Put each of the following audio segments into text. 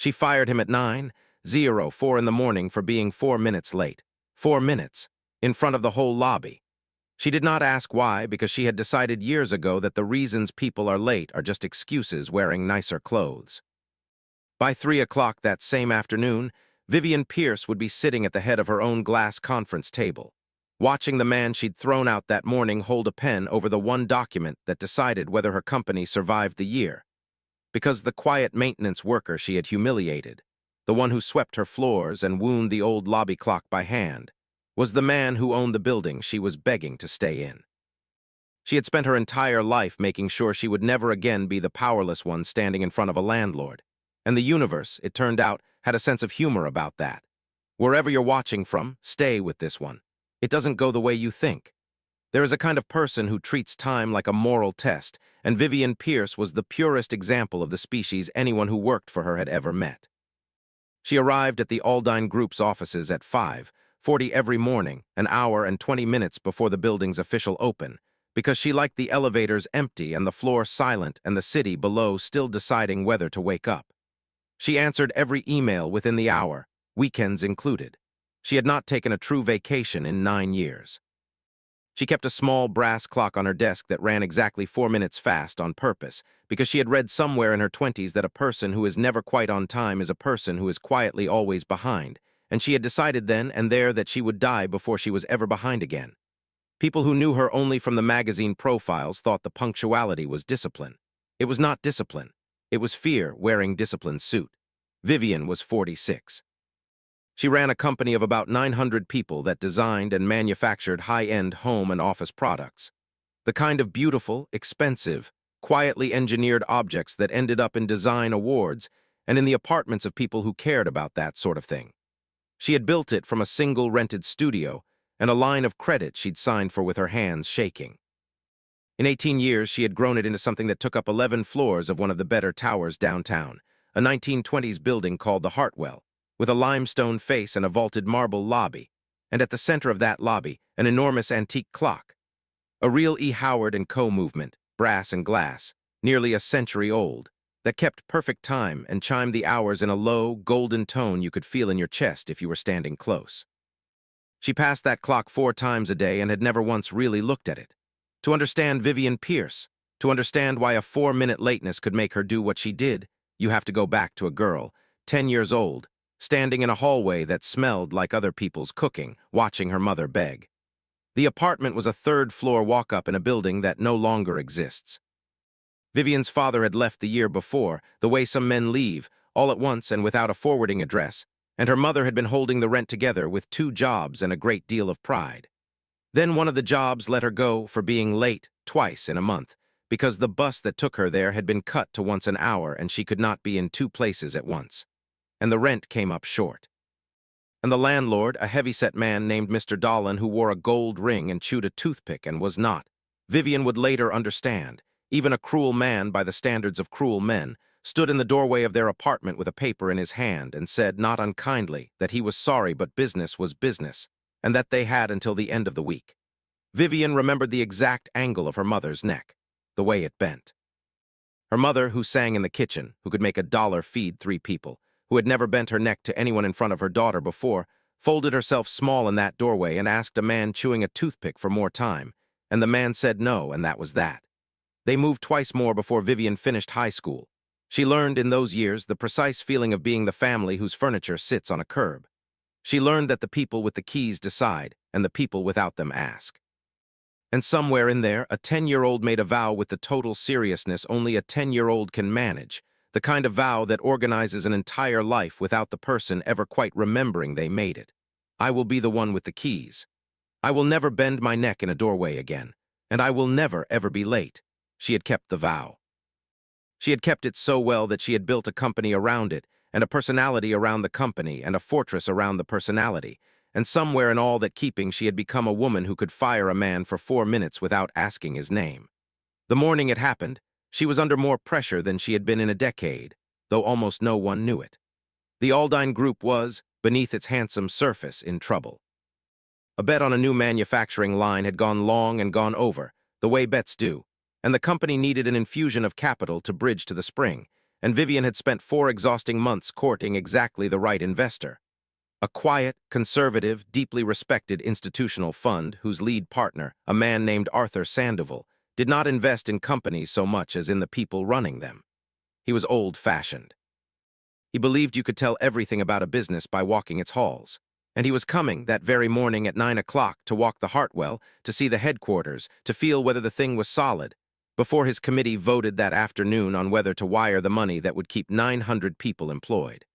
She fired him at 9:04 in the morning for being 4 minutes late. 4 minutes, in front of the whole lobby. She did not ask why, because she had decided years ago that the reasons people are late are just excuses wearing nicer clothes. By 3 o'clock that same afternoon, Vivian Pierce would be sitting at the head of her own glass conference table, watching the man she'd thrown out that morning hold a pen over the one document that decided whether her company survived the year. Because the quiet maintenance worker she had humiliated, the one who swept her floors and wound the old lobby clock by hand, was the man who owned the building she was begging to stay in. She had spent her entire life making sure she would never again be the powerless one standing in front of a landlord. And the universe, it turned out, had a sense of humor about that. Wherever you're watching from, stay with this one. It doesn't go the way you think. There is a kind of person who treats time like a moral test, and Vivian Pierce was the purest example of the species anyone who worked for her had ever met. She arrived at the Aldine Group's offices at 5:40 every morning, an hour and 20 minutes before the building's official open, because she liked the elevators empty and the floor silent and the city below still deciding whether to wake up. She answered every email within the hour, weekends included. She had not taken a true vacation in 9 years. She kept a small brass clock on her desk that ran exactly 4 minutes fast on purpose, because she had read somewhere in her 20s that a person who is never quite on time is a person who is quietly always behind, and she had decided then and there that she would die before she was ever behind again. People who knew her only from the magazine profiles thought the punctuality was discipline. It was not discipline. It was fear wearing disciplined suit. Vivian was 46. She ran a company of about 900 people that designed and manufactured high-end home and office products. The kind of beautiful, expensive, quietly engineered objects that ended up in design awards and in the apartments of people who cared about that sort of thing. She had built it from a single rented studio and a line of credit she'd signed for with her hands shaking. In 18 years, she had grown it into something that took up 11 floors of one of the better towers downtown, a 1920s building called the Hartwell, with a limestone face and a vaulted marble lobby, and at the center of that lobby, an enormous antique clock. A real E. Howard & Co. movement, brass and glass, nearly a century old, that kept perfect time and chimed the hours in a low, golden tone you could feel in your chest if you were standing close. She passed that clock 4 times a day and had never once really looked at it. To understand Vivian Pierce, to understand why a 4-minute lateness could make her do what she did, you have to go back to a girl, 10 years old, standing in a hallway that smelled like other people's cooking, watching her mother beg. The apartment was a 3rd-floor walk-up in a building that no longer exists. Vivian's father had left the year before, the way some men leave, all at once and without a forwarding address, and her mother had been holding the rent together with 2 jobs and a great deal of pride. Then one of the jobs let her go for being late twice in a month, because the bus that took her there had been cut to once an hour and she could not be in 2 places at once. And the rent came up short. And the landlord, a heavy-set man named Mr. Dolan who wore a gold ring and chewed a toothpick and was not, Vivian would later understand, even a cruel man by the standards of cruel men, stood in the doorway of their apartment with a paper in his hand and said, not unkindly, that he was sorry but business was business, and that they had until the end of the week. Vivian remembered the exact angle of her mother's neck, the way it bent. Her mother, who sang in the kitchen, who could make $1 feed 3 people, who had never bent her neck to anyone in front of her daughter before, folded herself small in that doorway and asked a man chewing a toothpick for more time, and the man said no, and that was that. They moved twice more before Vivian finished high school. She learned in those years the precise feeling of being the family whose furniture sits on a curb. She learned that the people with the keys decide, and the people without them ask. And somewhere in there, a 10-year-old made a vow with the total seriousness only a 10-year-old can manage, the kind of vow that organizes an entire life without the person ever quite remembering they made it. I will be the one with the keys. I will never bend my neck in a doorway again, and I will never ever be late. She had kept the vow. She had kept it so well that she had built a company around it, and a personality around the company, and a fortress around the personality, and somewhere in all that keeping she had become a woman who could fire a man for 4 minutes without asking his name. The morning it happened, she was under more pressure than she had been in a decade, though almost no one knew it. The Aldine Group was, beneath its handsome surface, in trouble. A bet on a new manufacturing line had gone long and gone over, the way bets do, and the company needed an infusion of capital to bridge to the spring, and Vivian had spent 4 exhausting months courting exactly the right investor. A quiet, conservative, deeply respected institutional fund whose lead partner, a man named Arthur Sandoval, did not invest in companies so much as in the people running them. He was old-fashioned. He believed you could tell everything about a business by walking its halls. And he was coming that very morning at 9 o'clock to walk the Hartwell, to see the headquarters, to feel whether the thing was solid, before his committee voted that afternoon on whether to wire the money that would keep 900 people employed.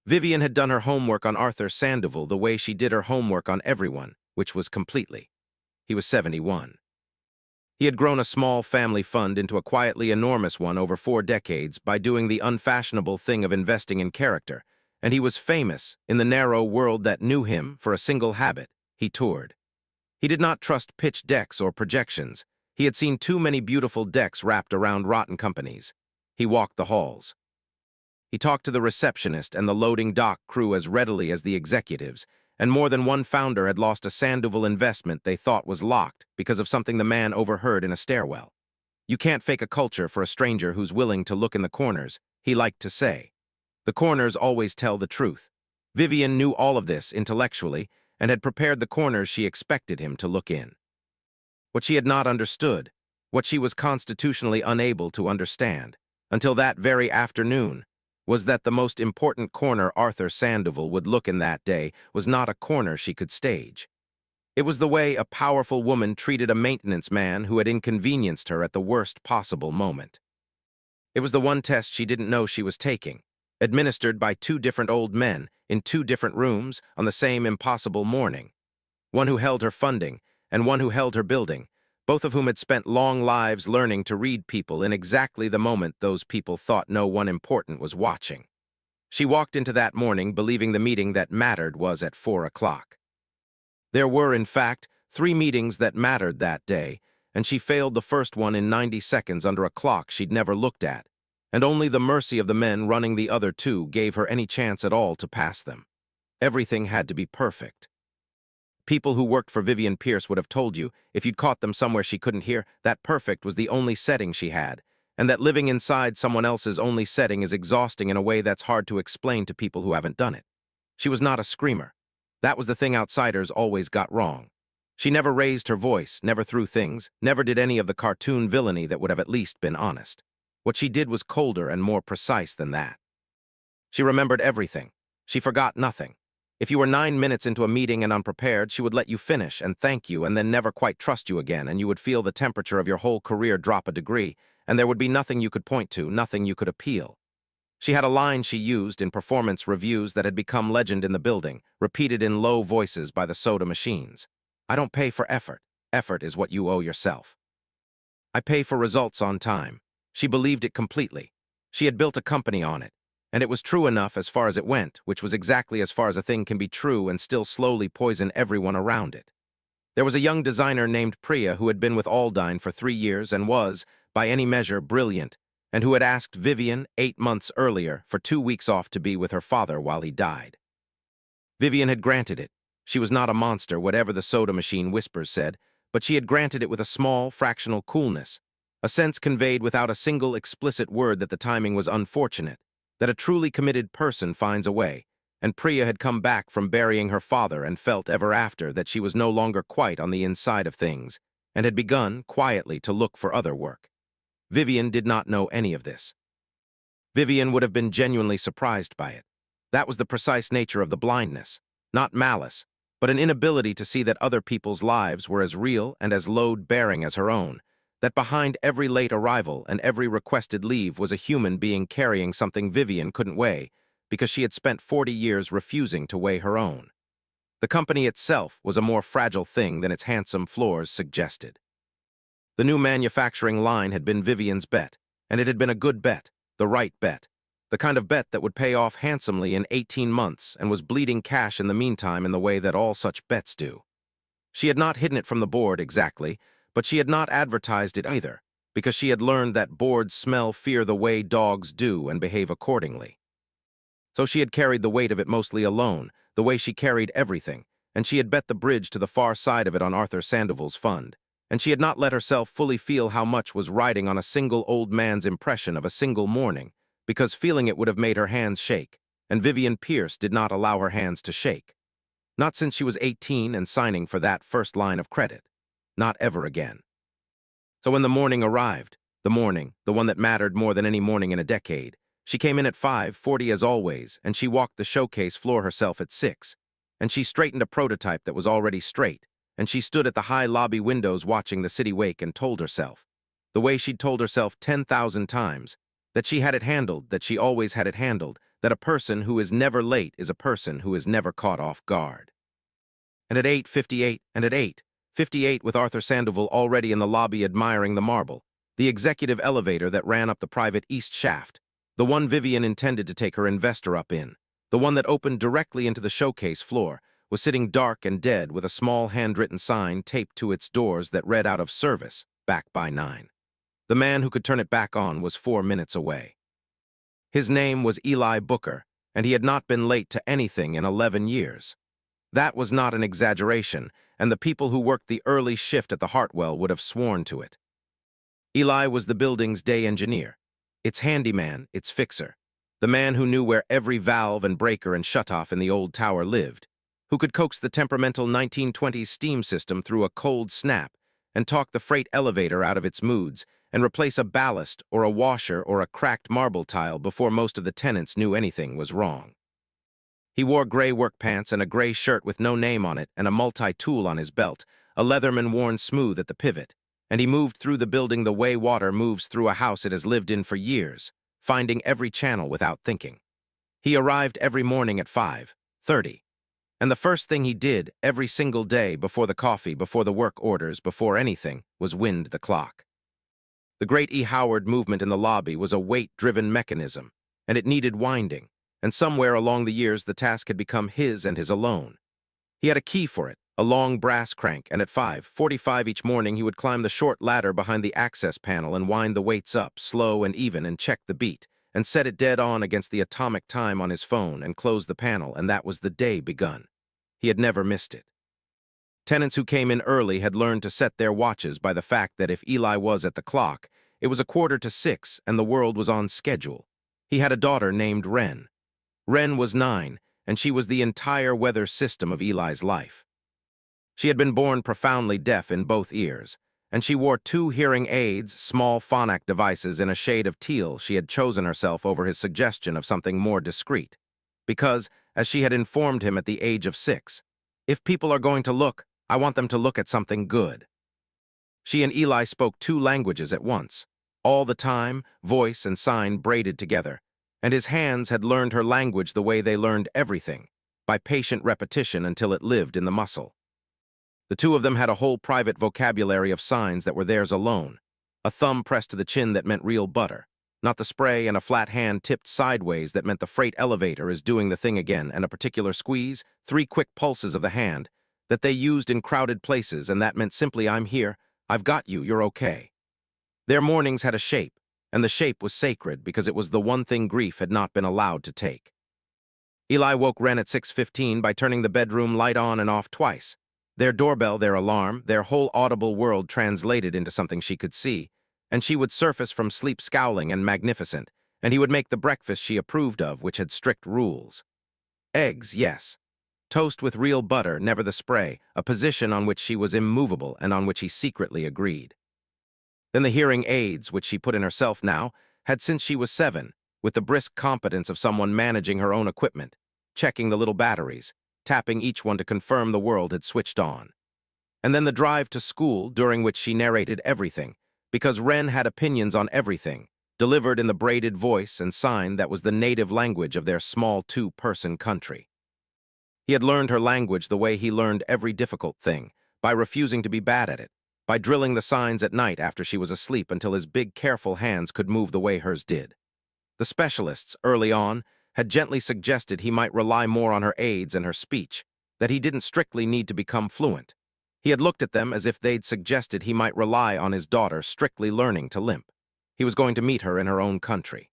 Vivian had done her homework on Arthur Sandoval the way she did her homework on everyone, which was completely. He was 71. He had grown a small family fund into a quietly enormous one over 4 decades by doing the unfashionable thing of investing in character, and he was famous in the narrow world that knew him for a single habit: he toured. He did not trust pitch decks or projections. He had seen too many beautiful decks wrapped around rotten companies. He walked the halls. He talked to the receptionist and the loading dock crew as readily as the executives, and more than one founder had lost a Sandoval investment they thought was locked because of something the man overheard in a stairwell. You can't fake a culture for a stranger who's willing to look in the corners, he liked to say. The corners always tell the truth. Vivian knew all of this intellectually and had prepared the corners she expected him to look in. What she had not understood, what she was constitutionally unable to understand, until that very afternoon, was that the most important corner Arthur Sandoval would look in that day was not a corner she could stage. It was the way a powerful woman treated a maintenance man who had inconvenienced her at the worst possible moment. It was the one test she didn't know she was taking, administered by 2 different old men in 2 different rooms on the same impossible morning. One who held her funding and one who held her building, both of whom had spent long lives learning to read people in exactly the moment those people thought no one important was watching. She walked into that morning believing the meeting that mattered was at 4 o'clock. There were, in fact, 3 meetings that mattered that day, and she failed the first one in 90 seconds under a clock she'd never looked at, and only the mercy of the men running the other 2 gave her any chance at all to pass them. Everything had to be perfect. People who worked for Vivian Pierce would have told you, if you'd caught them somewhere she couldn't hear, that perfect was the only setting she had, and that living inside someone else's only setting is exhausting in a way that's hard to explain to people who haven't done it. She was not a screamer. That was the thing outsiders always got wrong. She never raised her voice, never threw things, never did any of the cartoon villainy that would have at least been honest. What she did was colder and more precise than that. She remembered everything. She forgot nothing. If you were 9 minutes into a meeting and unprepared, she would let you finish and thank you and then never quite trust you again, and you would feel the temperature of your whole career drop a degree, and there would be nothing you could point to, nothing you could appeal. She had a line she used in performance reviews that had become legend in the building, repeated in low voices by the soda machines. I don't pay for effort. Effort is what you owe yourself. I pay for results on time. She believed it completely. She had built a company on it. And it was true enough as far as it went, which was exactly as far as a thing can be true and still slowly poison everyone around it. There was a young designer named Priya who had been with Aldine for 3 years and was, by any measure, brilliant, and who had asked Vivian 8 months earlier for 2 weeks off to be with her father while he died. Vivian had granted it. She was not a monster, whatever the soda machine whispers said, but she had granted it with a small, fractional coolness, a sense conveyed without a single explicit word that the timing was unfortunate, that a truly committed person finds a way, and Priya had come back from burying her father and felt ever after that she was no longer quite on the inside of things, and had begun, quietly, to look for other work. Vivian did not know any of this. Vivian would have been genuinely surprised by it. That was the precise nature of the blindness, not malice, but an inability to see that other people's lives were as real and as load-bearing as her own, that behind every late arrival and every requested leave was a human being carrying something Vivian couldn't weigh, because she had spent 40 years refusing to weigh her own. The company itself was a more fragile thing than its handsome floors suggested. The new manufacturing line had been Vivian's bet, and it had been a good bet, the right bet, the kind of bet that would pay off handsomely in 18 months and was bleeding cash in the meantime in the way that all such bets do. She had not hidden it from the board exactly, but she had not advertised it either, because she had learned that boards smell fear the way dogs do and behave accordingly. So she had carried the weight of it mostly alone, the way she carried everything, and she had bet the bridge to the far side of it on Arthur Sandoval's fund, and she had not let herself fully feel how much was riding on a single old man's impression of a single morning, because feeling it would have made her hands shake, and Vivian Pierce did not allow her hands to shake. Not since she was 18 and signing for that first line of credit. Not ever again. So when the morning arrived, the morning, the one that mattered more than any morning in a decade, she came in at 5:40 as always, and she walked the showcase floor herself at 6, and she straightened a prototype that was already straight, and she stood at the high lobby windows watching the city wake and told herself, the way she'd told herself 10,000 times, that she had it handled, that she always had it handled, that a person who is never late is a person who is never caught off guard. And at 8:58, and at 8:58 with Arthur Sandoval already in the lobby admiring the marble, the executive elevator that ran up the private east shaft, the one Vivian intended to take her investor up in, the one that opened directly into the showcase floor, was sitting dark and dead with a small handwritten sign taped to its doors that read out of service, back by 9. The man who could turn it back on was 4 minutes away. His name was Eli Booker, and he had not been late to anything in 11 years. That was not an exaggeration, and the people who worked the early shift at the Hartwell would have sworn to it. Eli was the building's day engineer, its handyman, its fixer, the man who knew where every valve and breaker and shutoff in the old tower lived, who could coax the temperamental 1920s steam system through a cold snap and talk the freight elevator out of its moods and replace a ballast or a washer or a cracked marble tile before most of the tenants knew anything was wrong. He wore gray work pants and a gray shirt with no name on it and a multi-tool on his belt, a Leatherman worn smooth at the pivot, and he moved through the building the way water moves through a house it has lived in for years, finding every channel without thinking. He arrived every morning at 5:30, and the first thing he did every single day before the coffee, before the work orders, before anything, was wind the clock. The great E. Howard movement in the lobby was a weight-driven mechanism, and it needed winding, and somewhere along the years the task had become his and his alone. He had a key for it, a long brass crank, and at 5:45 each morning he would climb the short ladder behind the access panel and wind the weights up, slow and even, and check the beat, and set it dead on against the atomic time on his phone and close the panel, and that was the day begun. He had never missed it. Tenants who came in early had learned to set their watches by the fact that if Eli was at the clock, it was 5:45 and the world was on schedule. He had a daughter named Wren. Wren was 9, and she was the entire weather system of Eli's life. She had been born profoundly deaf in both ears, and she wore 2 hearing aids, small phonak devices in a shade of teal she had chosen herself over his suggestion of something more discreet. Because, as she had informed him at the age of 6, if people are going to look, I want them to look at something good. She and Eli spoke 2 languages at once, all the time, voice and sign braided together, and his hands had learned her language the way they learned everything, by patient repetition until it lived in the muscle. The 2 of them had a whole private vocabulary of signs that were theirs alone, a thumb pressed to the chin that meant real butter, not the spray, and a flat hand tipped sideways that meant the freight elevator is doing the thing again, and a particular squeeze, 3 quick pulses of the hand, that they used in crowded places, and that meant simply, I'm here, I've got you, you're okay. Their mornings had a shape, and the shape was sacred because it was the one thing grief had not been allowed to take. Eli woke Wren at 6:15 by turning the bedroom light on and off twice. Their doorbell, their alarm, their whole audible world translated into something she could see, and she would surface from sleep scowling and magnificent, and he would make the breakfast she approved of, which had strict rules. Eggs, yes. Toast with real butter, never the spray, a position on which she was immovable and on which he secretly agreed. Then the hearing aids, which she put in herself now, had since she was 7, with the brisk competence of someone managing her own equipment, checking the little batteries, tapping each one to confirm the world had switched on. And then the drive to school, during which she narrated everything, because Wren had opinions on everything, delivered in the braided voice and sign that was the native language of their small 2-person country. He had learned her language the way he learned every difficult thing, by refusing to be bad at it, by drilling the signs at night after she was asleep until his big, careful hands could move the way hers did. The specialists, early on, had gently suggested he might rely more on her aids and her speech, that he didn't strictly need to become fluent. He had looked at them as if they'd suggested he might rely on his daughter strictly learning to limp. He was going to meet her in her own country.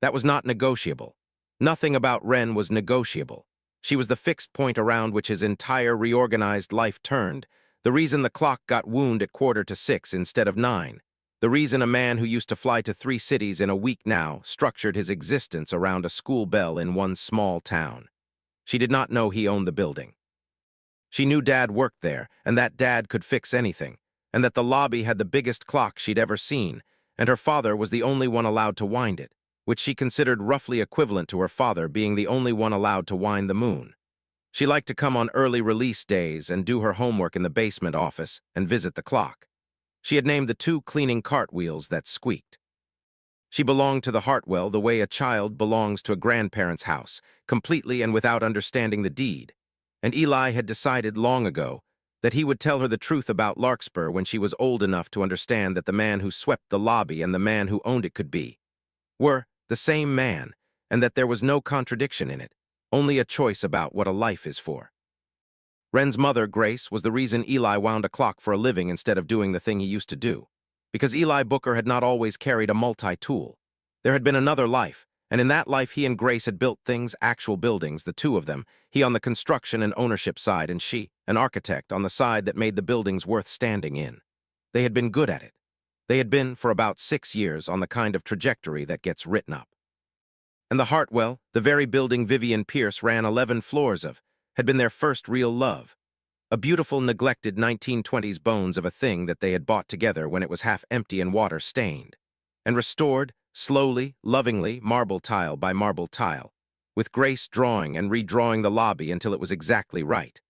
That was not negotiable. Nothing about Wren was negotiable. She was the fixed point around which his entire reorganized life turned, the reason the clock got wound at 5:45 instead of 9, The reason a man who used to fly to 3 cities in a week now structured his existence around a school bell in one small town. She did not know he owned the building. She knew Dad worked there, and that Dad could fix anything, and that the lobby had the biggest clock she'd ever seen, and her father was the only one allowed to wind it, which she considered roughly equivalent to her father being the only one allowed to wind the moon. She liked to come on early release days and do her homework in the basement office and visit the clock. She had named the 2 cleaning cartwheels that squeaked. She belonged to the Hartwell the way a child belongs to a grandparent's house, completely and without understanding the deed. And Eli had decided long ago that he would tell her the truth about Larkspur when she was old enough to understand that the man who swept the lobby and the man who owned it could be were the same man, and that there was no contradiction in it, only a choice about what a life is for. Wren's mother, Grace, was the reason Eli wound a clock for a living instead of doing the thing he used to do. Because Eli Booker had not always carried a multi-tool. There had been another life, and in that life he and Grace had built things, actual buildings, the 2 of them, he on the construction and ownership side, and she, an architect, on the side that made the buildings worth standing in. They had been good at it. They had been, for about 6 years, on the kind of trajectory that gets written up. And the Hartwell, the very building Vivian Pierce ran 11 floors of, had been their first real love. A beautiful, neglected 1920s bones of a thing that they had bought together when it was half empty and water-stained, and restored, slowly, lovingly, marble tile by marble tile, with Grace drawing and redrawing the lobby until it was exactly right,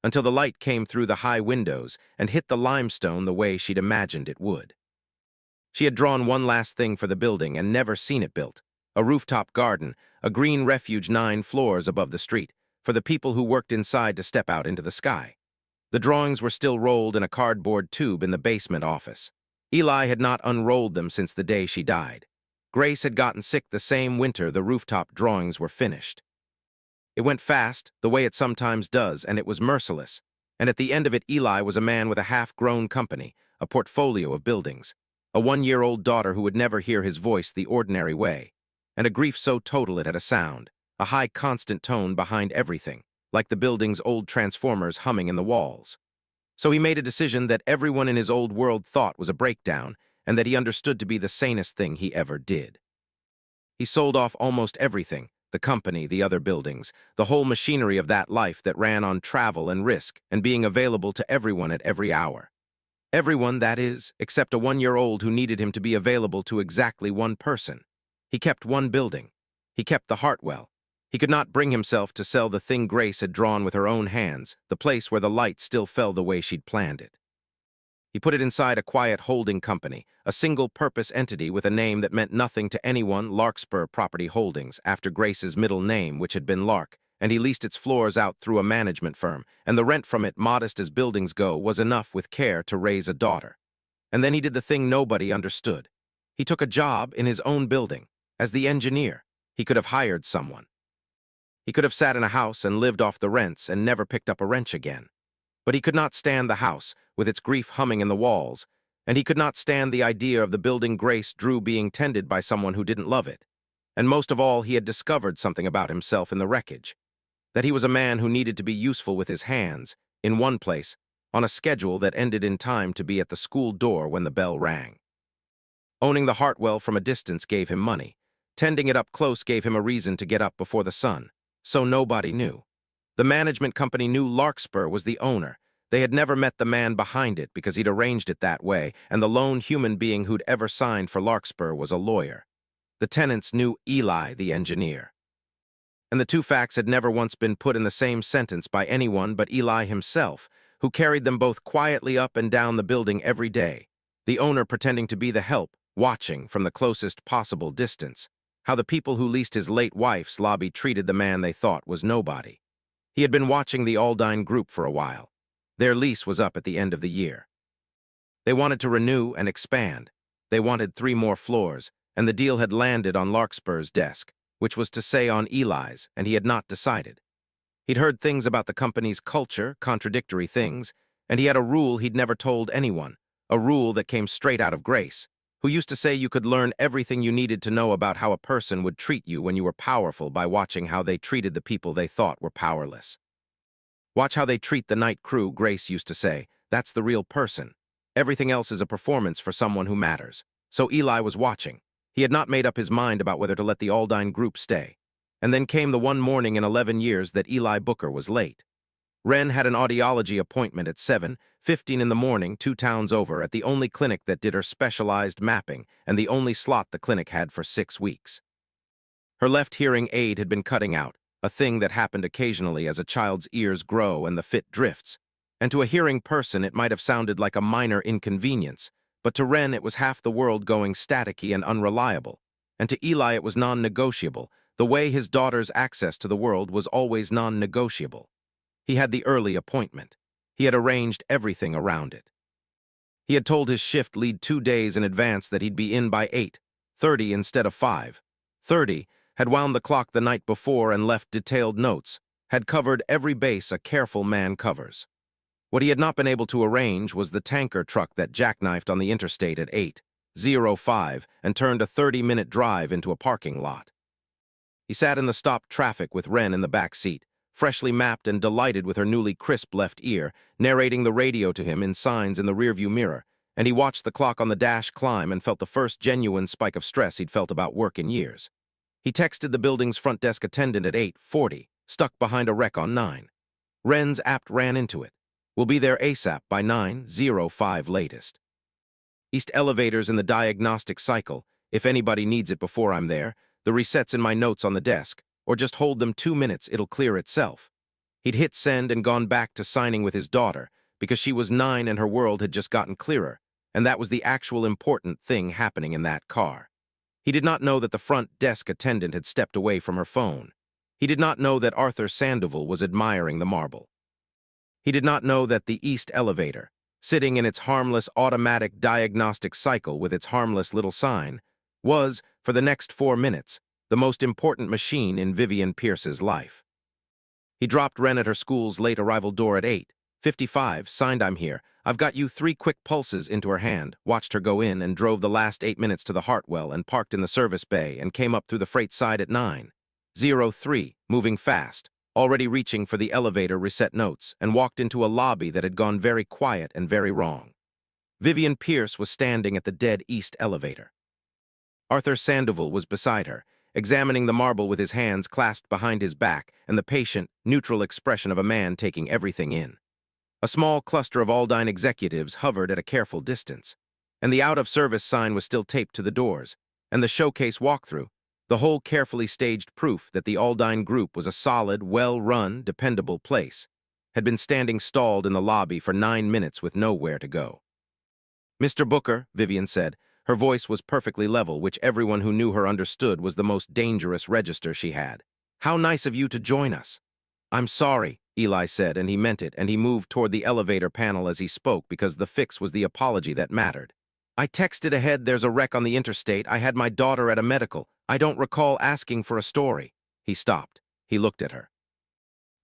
until the light came through the high windows and hit the limestone the way she'd imagined it would. She had drawn one last thing for the building and never seen it built, a rooftop garden, a green refuge 9 floors above the street, for the people who worked inside to step out into the sky. The drawings were still rolled in a cardboard tube in the basement office. Eli had not unrolled them since the day she died. Grace had gotten sick the same winter the rooftop drawings were finished. It went fast, the way it sometimes does, and it was merciless. And at the end of it, Eli was a man with a half-grown company, a portfolio of buildings, a 1-year-old daughter who would never hear his voice the ordinary way, and a grief so total it had a sound, a high constant tone behind everything, like the building's old transformers humming in the walls. So he made a decision that everyone in his old world thought was a breakdown, and that he understood to be the sanest thing he ever did. He sold off almost everything, the company, the other buildings, the whole machinery of that life that ran on travel and risk and being available to everyone at every hour. Everyone, that is, except a 1-year-old who needed him to be available to exactly one person. He kept one building. He kept the Hartwell. He could not bring himself to sell the thing Grace had drawn with her own hands, the place where the light still fell the way she'd planned it. He put it inside a quiet holding company, a single-purpose entity with a name that meant nothing to anyone, Larkspur Property Holdings, after Grace's middle name, which had been Lark, and he leased its floors out through a management firm, and the rent from it, modest as buildings go, was enough with care to raise a daughter. And then he did the thing nobody understood. He took a job in his own building, as the engineer. He could have hired someone. He could have sat in a house and lived off the rents and never picked up a wrench again. But he could not stand the house, with its grief humming in the walls, and he could not stand the idea of the building Grace drew being tended by someone who didn't love it. And most of all, he had discovered something about himself in the wreckage. That he was a man who needed to be useful with his hands, in one place, on a schedule that ended in time to be at the school door when the bell rang. Owning the Hartwell from a distance gave him money. Tending it up close gave him a reason to get up before the sun. So nobody knew. The management company knew Larkspur was the owner. They had never met the man behind it because he'd arranged it that way, and the lone human being who'd ever signed for Larkspur was a lawyer. The tenants knew Eli, the engineer. And the 2 facts had never once been put in the same sentence by anyone but Eli himself, who carried them both quietly up and down the building every day, the owner pretending to be the help, watching from the closest possible distance, how the people who leased his late wife's lobby treated the man they thought was nobody. He had been watching the Aldine group for a while. Their lease was up at the end of the year. They wanted to renew and expand. They wanted 3 more floors, and the deal had landed on Larkspur's desk, which was to say on Eli's, and he had not decided. He'd heard things about the company's culture, contradictory things, and he had a rule he'd never told anyone, a rule that came straight out of Grace, who used to say you could learn everything you needed to know about how a person would treat you when you were powerful by watching how they treated the people they thought were powerless. Watch how they treat the night crew, Grace used to say. That's the real person. Everything else is a performance for someone who matters. So Eli was watching. He had not made up his mind about whether to let the Aldine group stay. And then came the one morning in 11 years that Eli Booker was late. Wren had an audiology appointment at 7:15 in the morning, 2 towns over, at the only clinic that did her specialized mapping and the only slot the clinic had for 6 weeks. Her left hearing aid had been cutting out, a thing that happened occasionally as a child's ears grow and the fit drifts. And to a hearing person it might have sounded like a minor inconvenience, but to Wren it was half the world going staticky and unreliable. And to Eli it was non-negotiable. The way his daughter's access to the world was always non-negotiable. He had the early appointment. He had arranged everything around it. He had told his shift lead 2 days in advance that he'd be in by 8:30 instead of 5:30, had wound the clock the night before and left detailed notes, had covered every base a careful man covers. What he had not been able to arrange was the tanker truck that jackknifed on the interstate at 8:05 and turned a 30-minute drive into a parking lot. He sat in the stopped traffic with Wren in the back seat, freshly mapped and delighted with her newly crisp left ear, narrating the radio to him in signs in the rearview mirror, and he watched the clock on the dash climb and felt the first genuine spike of stress he'd felt about work in years. He texted the building's front desk attendant at 8:40, stuck behind a wreck on 9. Wren's app ran into it. We'll be there ASAP by 9:05 latest. East elevators in the diagnostic cycle, if anybody needs it before I'm there, the resets in my notes on the desk, or just hold them 2 minutes, it'll clear itself. He'd hit send and gone back to signing with his daughter, because she was 9 and her world had just gotten clearer, and that was the actual important thing happening in that car. He did not know that the front desk attendant had stepped away from her phone. He did not know that Arthur Sandoval was admiring the marble. He did not know that the East elevator, sitting in its harmless automatic diagnostic cycle with its harmless little sign, was, for the next 4 minutes, the most important machine in Vivian Pierce's life. He dropped Wren at her school's late arrival door at 8:55, signed I'm here, I've got you 3 quick pulses into her hand, watched her go in and drove the last 8 minutes to the Hartwell and parked in the service bay and came up through the freight side at 9:03, moving fast, already reaching for the elevator reset notes, and walked into a lobby that had gone very quiet and very wrong. Vivian Pierce was standing at the dead East elevator. Arthur Sandoval was beside her, examining the marble with his hands clasped behind his back and the patient, neutral expression of a man taking everything in. A small cluster of Aldine executives hovered at a careful distance, and the out-of-service sign was still taped to the doors, and the showcase walkthrough, the whole carefully staged proof that the Aldine Group was a solid, well-run, dependable place, had been standing stalled in the lobby for 9 minutes with nowhere to go. Mr. Booker, Vivian said. Her voice was perfectly level, which everyone who knew her understood was the most dangerous register she had. How nice of you to join us. I'm sorry, Eli said, and he meant it, and he moved toward the elevator panel as he spoke because the fix was the apology that mattered. I texted ahead there's a wreck on the interstate. I had my daughter at a medical. I don't recall asking for a story. He stopped. He looked at her.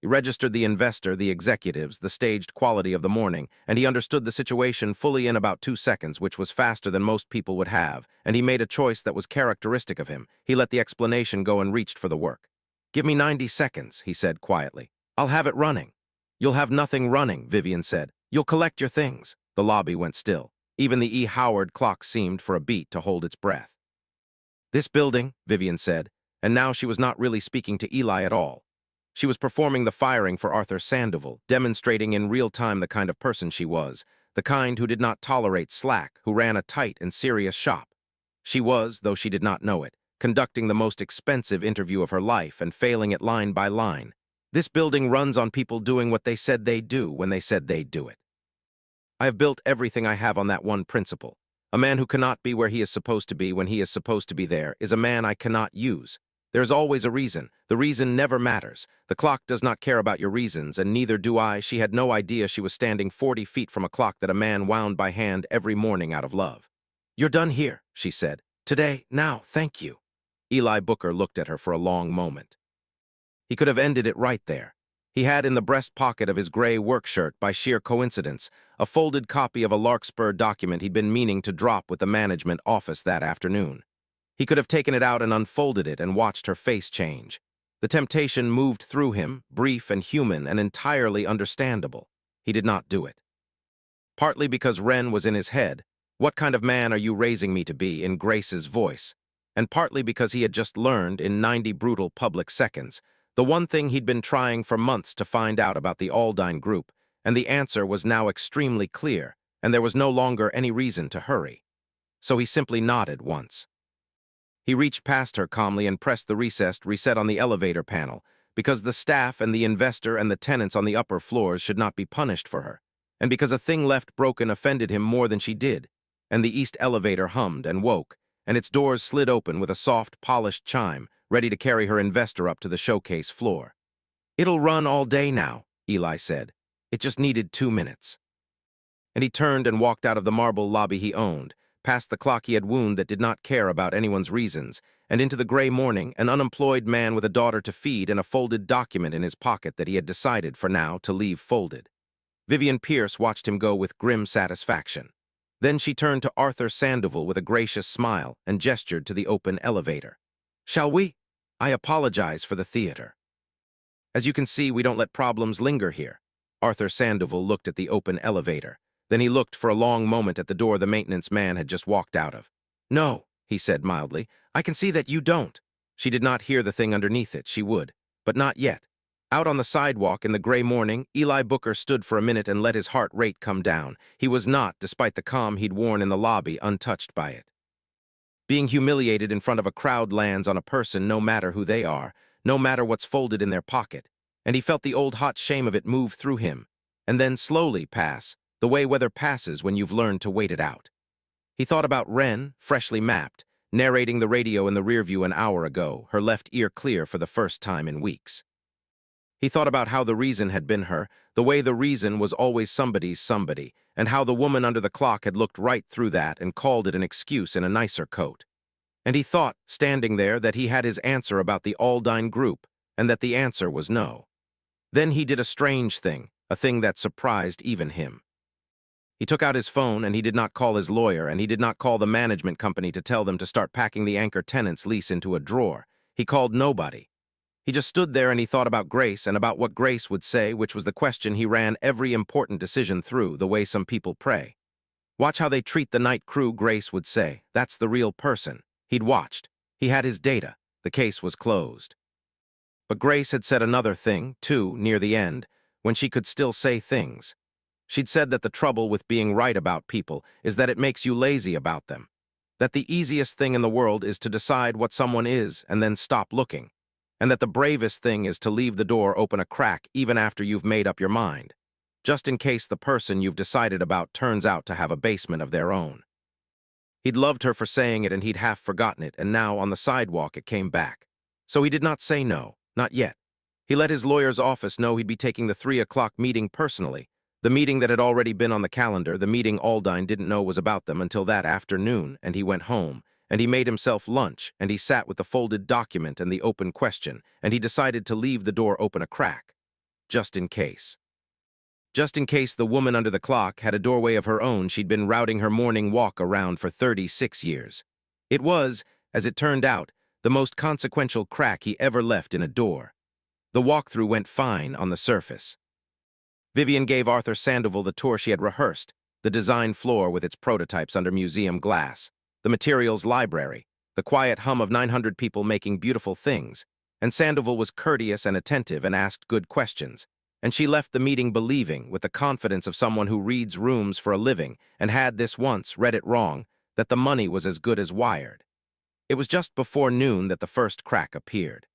He registered the investor, the executives, the staged quality of the morning, and he understood the situation fully in about 2 seconds, which was faster than most people would have, and he made a choice that was characteristic of him. He let the explanation go and reached for the work. Give me 90 seconds, he said quietly. I'll have it running. You'll have nothing running, Vivian said. You'll collect your things. The lobby went still. Even the E. Howard clock seemed for a beat to hold its breath. This building, Vivian said, and now she was not really speaking to Eli at all. She was performing the firing for Arthur Sandoval, demonstrating in real time the kind of person she was, the kind who did not tolerate slack, who ran a tight and serious shop. She was, though she did not know it, conducting the most expensive interview of her life and failing it line by line. This building runs on people doing what they said they'd do when they said they'd do it. I have built everything I have on that one principle. A man who cannot be where he is supposed to be when he is supposed to be there is a man I cannot use. There is always a reason. The reason never matters. The clock does not care about your reasons, and neither do I. She had no idea she was standing 40 feet from a clock that a man wound by hand every morning out of love. You're done here, she said. Today, now, thank you. Eli Booker looked at her for a long moment. He could have ended it right there. He had in the breast pocket of his gray work shirt, by sheer coincidence, a folded copy of a Larkspur document he'd been meaning to drop with the management office that afternoon. He could have taken it out and unfolded it and watched her face change. The temptation moved through him, brief and human and entirely understandable. He did not do it. partly because Ren was in his head. What kind of man are you raising me to be, in Grace's voice? And partly because he had just learned, in 90 brutal public seconds, the one thing he'd been trying for months to find out about the Aldine group, and the answer was now extremely clear, and there was no longer any reason to hurry. So he simply nodded once. He reached past her calmly and pressed the recessed reset on the elevator panel, because the staff and the investor and the tenants on the upper floors should not be punished for her, and because a thing left broken offended him more than she did, and the east elevator hummed and woke, and its doors slid open with a soft, polished chime, ready to carry her investor up to the showcase floor. "It'll run all day now," Eli said. "It just needed 2 minutes." And he turned and walked out of the marble lobby he owned, past the clock he had wound that did not care about anyone's reasons, and into the gray morning, an unemployed man with a daughter to feed and a folded document in his pocket that he had decided, for now, to leave folded. Vivian Pierce watched him go with grim satisfaction. Then she turned to Arthur Sandoval with a gracious smile and gestured to the open elevator. "Shall we? I apologize for the theater. As you can see, we don't let problems linger here." Arthur Sandoval looked at the open elevator. Then he looked for a long moment at the door the maintenance man had just walked out of. "No," he said mildly, "I can see that you don't." She did not hear the thing underneath it. She would. But not yet. Out on the sidewalk in the gray morning, Eli Booker stood for a minute and let his heart rate come down. He was not, despite the calm he'd worn in the lobby, untouched by it. Being humiliated in front of a crowd lands on a person no matter who they are, no matter what's folded in their pocket, and he felt the old hot shame of it move through him, and then slowly pass, the way weather passes when you've learned to wait it out. He thought about Ren, freshly mapped, narrating the radio in the rearview an hour ago, her left ear clear for the first time in weeks. He thought about how the reason had been her, the way the reason was always somebody's somebody, and how the woman under the clock had looked right through that and called it an excuse in a nicer coat. And he thought, standing there, that he had his answer about the Aldine group, and that the answer was no. Then he did a strange thing, a thing that surprised even him. He took out his phone, and he did not call his lawyer, and he did not call the management company to tell them to start packing the anchor tenant's lease into a drawer. He called nobody. He just stood there and he thought about Grace and about what Grace would say, which was the question he ran every important decision through, the way some people pray. "Watch how they treat the night crew," Grace would say. "That's the real person." He'd watched. He had his data. The case was closed. But Grace had said another thing, too, near the end, when she could still say things. She'd said that the trouble with being right about people is that it makes you lazy about them. That the easiest thing in the world is to decide what someone is and then stop looking. And that the bravest thing is to leave the door open a crack even after you've made up your mind, just in case the person you've decided about turns out to have a basement of their own. He'd loved her for saying it and he'd half forgotten it, and now on the sidewalk it came back. So he did not say no, not yet. He let his lawyer's office know he'd be taking the 3 o'clock meeting personally, the meeting that had already been on the calendar, the meeting Aldine didn't know was about them until that afternoon, and he went home. And he made himself lunch, and he sat with the folded document and the open question, and he decided to leave the door open a crack. Just in case. Just in case the woman under the clock had a doorway of her own she'd been routing her morning walk around for 36 years. It was, as it turned out, the most consequential crack he ever left in a door. The walkthrough went fine on the surface. Vivian gave Arthur Sandoval the tour she had rehearsed, the design floor with its prototypes under museum glass, the materials library, the quiet hum of 900 people making beautiful things, and Sandoval was courteous and attentive and asked good questions, and she left the meeting believing, with the confidence of someone who reads rooms for a living and had this once read it wrong, that the money was as good as wired. It was just before noon that the first crack appeared.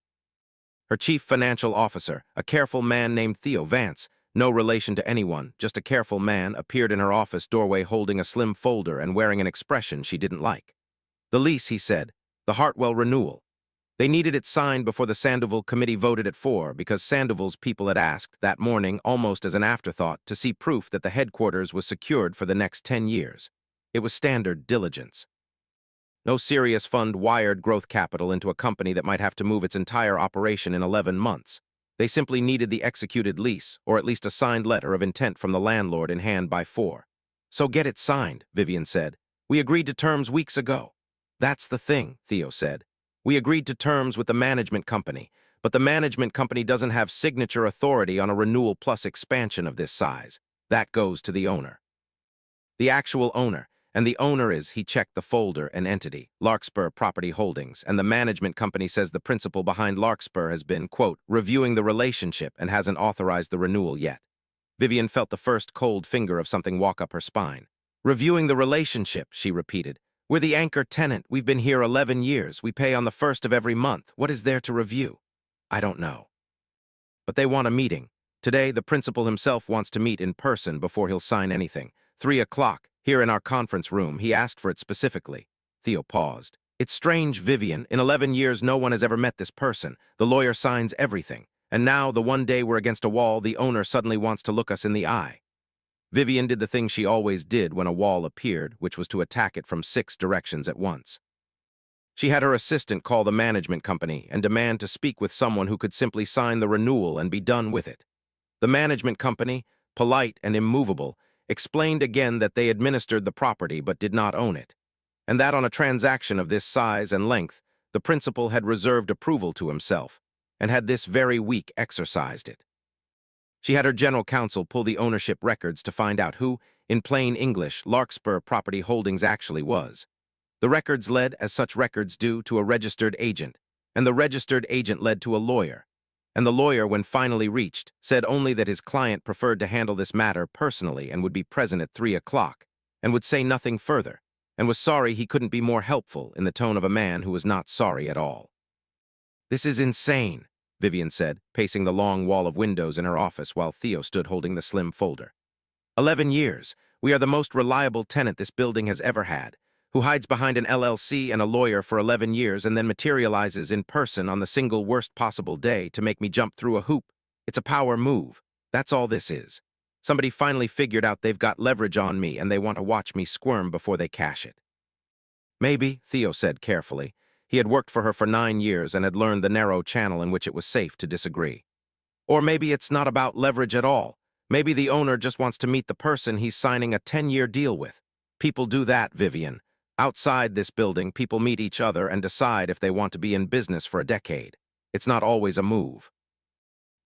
Her chief financial officer, a careful man named Theo Vance, no relation to anyone, just a careful man, appeared in her office doorway holding a slim folder and wearing an expression she didn't like. The lease, he said, the Hartwell renewal. They needed it signed before the Sandoval committee voted at 4 because Sandoval's people had asked, that morning, almost as an afterthought, to see proof that the headquarters was secured for the next 10 years. It was standard diligence. No serious fund wired growth capital into a company that might have to move its entire operation in 11 months. They simply needed the executed lease, or at least a signed letter of intent from the landlord in hand by 4. "So get it signed," Vivian said. "We agreed to terms weeks ago." "That's the thing," Theo said. "We agreed to terms with the management company, but the management company doesn't have signature authority on a renewal plus expansion of this size. That goes to the owner." The actual owner. And the owner is, he checked the folder and entity, Larkspur Property Holdings, and the management company says the principal behind Larkspur has been, quote, reviewing the relationship and hasn't authorized the renewal yet. Vivian felt the first cold finger of something walk up her spine. Reviewing the relationship, she repeated. We're the anchor tenant. We've been here 11 years. We pay on the first of every month. What is there to review? I don't know. But they want a meeting. Today, the principal himself wants to meet in person before he'll sign anything. 3 o'clock, here in our conference room. He asked for it specifically. Theo paused. It's strange, Vivian. In 11 years, no one has ever met this person. The lawyer signs everything. And now, the one day we're against a wall, the owner suddenly wants to look us in the eye. Vivian did the thing she always did when a wall appeared, which was to attack it from 6 directions at once. She had her assistant call the management company and demand to speak with someone who could simply sign the renewal and be done with it. The management company, polite and immovable, explained again that they administered the property but did not own it, and that on a transaction of this size and length, the principal had reserved approval to himself, and had this very week exercised it. She had her general counsel pull the ownership records to find out who, in plain English, Larkspur Property Holdings actually was. The records led, as such records do, to a registered agent, and the registered agent led to a lawyer. And the lawyer, when finally reached, said only that his client preferred to handle this matter personally and would be present at 3 o'clock, and would say nothing further, and was sorry he couldn't be more helpful in the tone of a man who was not sorry at all. This is insane, Vivian said, pacing the long wall of windows in her office while Theo stood holding the slim folder. 11 years. We are the most reliable tenant this building has ever had, who hides behind an LLC and a lawyer for 11 years and then materializes in person on the single worst possible day to make me jump through a hoop. It's a power move. That's all this is. Somebody finally figured out they've got leverage on me and they want to watch me squirm before they cash it. Maybe, Theo said carefully. He had worked for her for 9 years and had learned the narrow channel in which it was safe to disagree. Or maybe it's not about leverage at all. Maybe the owner just wants to meet the person he's signing a 10-year deal with. People do that, Vivian. Outside this building, people meet each other and decide if they want to be in business for a decade. It's not always a move.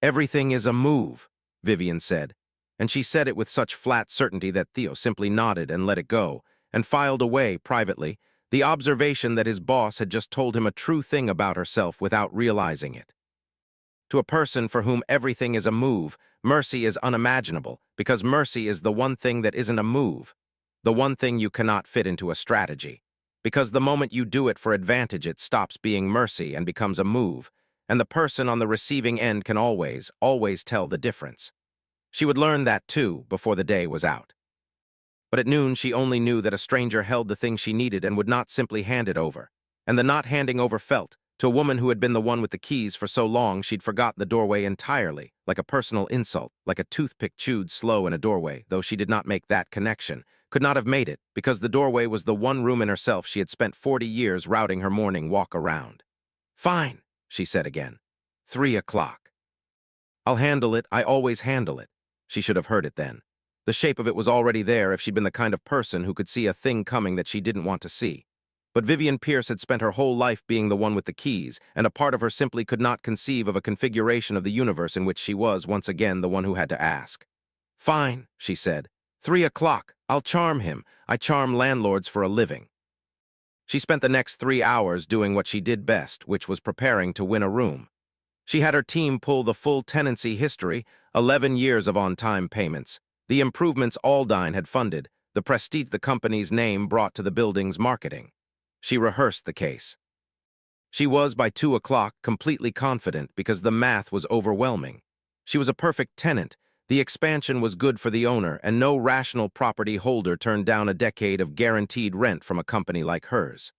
Everything is a move, Vivian said, and she said it with such flat certainty that Theo simply nodded and let it go, and filed away, privately, the observation that his boss had just told him a true thing about herself without realizing it. To a person for whom everything is a move, mercy is unimaginable, because mercy is the one thing that isn't a move. The one thing you cannot fit into a strategy. Because the moment you do it for advantage, it stops being mercy and becomes a move, and the person on the receiving end can always tell the difference. She would learn that too before the day was out. But at noon, she only knew that a stranger held the thing she needed and would not simply hand it over. And the not handing over felt, to a woman who had been the one with the keys for so long she'd forgotten the doorway entirely, like a personal insult, like a toothpick chewed slow in a doorway, though she did not make that connection. Could not have made it, because the doorway was the one room in herself she had spent 40 years routing her morning walk around. Fine, she said again. 3 o'clock. I'll handle it, I always handle it. She should have heard it then. The shape of it was already there if she'd been the kind of person who could see a thing coming that she didn't want to see. But Vivian Pierce had spent her whole life being the one with the keys, and a part of her simply could not conceive of a configuration of the universe in which she was once again the one who had to ask. Fine, she said. 3 o'clock. I'll charm him. I charm landlords for a living. She spent the next 3 hours doing what she did best, which was preparing to win a room. She had her team pull the full tenancy history, 11 years of on-time payments, the improvements Aldine had funded, the prestige the company's name brought to the building's marketing. She rehearsed the case. She was, by 2 o'clock, completely confident because the math was overwhelming. She was a perfect tenant. The expansion was good for the owner, and no rational property holder turned down a decade of guaranteed rent from a company like hers.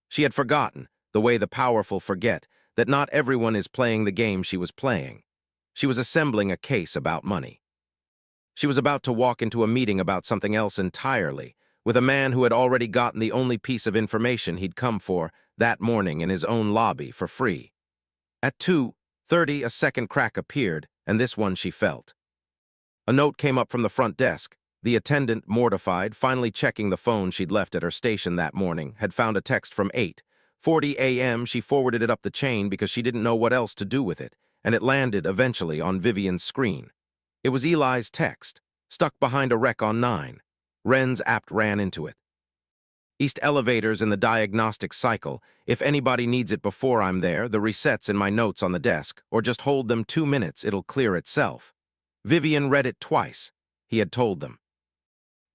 She had forgotten, the way the powerful forget, that not everyone is playing the game she was playing. She was assembling a case about money. She was about to walk into a meeting about something else entirely, with a man who had already gotten the only piece of information he'd come for that morning in his own lobby for free. At 2:30, a second crack appeared, and this one she felt. A note came up from the front desk. The attendant, mortified, finally checking the phone she'd left at her station that morning, had found a text from 8:40 a.m. She forwarded it up the chain because she didn't know what else to do with it, and it landed, eventually, on Vivian's screen. It was Eli's text, stuck behind a wreck on 9. Wren's apt ran into it. East elevators in the diagnostic cycle. If anybody needs it before I'm there, the resets in my notes on the desk, or just hold them 2 minutes, it'll clear itself. Vivian read it twice. He had told them.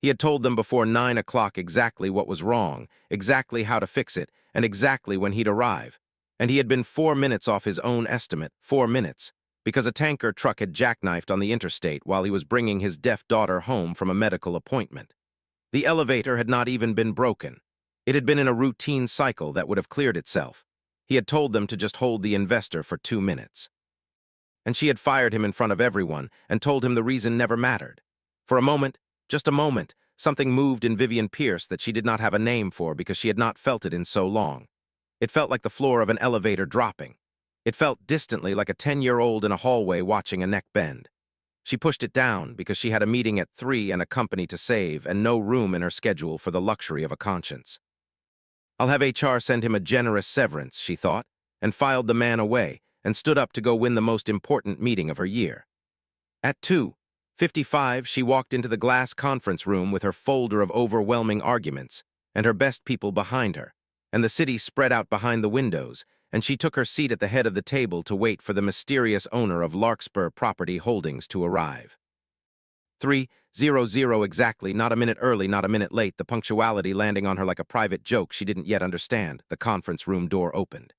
He had told them before 9 o'clock exactly what was wrong, exactly how to fix it, and exactly when he'd arrive. And he had been 4 minutes off his own estimate, 4 minutes, because a tanker truck had jackknifed on the interstate while he was bringing his deaf daughter home from a medical appointment. The elevator had not even been broken. It had been in a routine cycle that would have cleared itself. He had told them to just hold the investor for 2 minutes. And she had fired him in front of everyone and told him the reason never mattered. For a moment, just a moment, something moved in Vivian Pierce that she did not have a name for because she had not felt it in so long. It felt like the floor of an elevator dropping. It felt distantly like a 10-year-old in a hallway watching a neck bend. She pushed it down because she had a meeting at 3 and a company to save and no room in her schedule for the luxury of a conscience. I'll have HR send him a generous severance, she thought, and filed the man away and stood up to go win the most important meeting of her year. At 2:55, she walked into the glass conference room with her folder of overwhelming arguments and her best people behind her, and the city spread out behind the windows, and she took her seat at the head of the table to wait for the mysterious owner of Larkspur Property Holdings to arrive. 3:00 exactly, not a minute early, not a minute late, the punctuality landing on her like a private joke she didn't yet understand. The conference room door opened.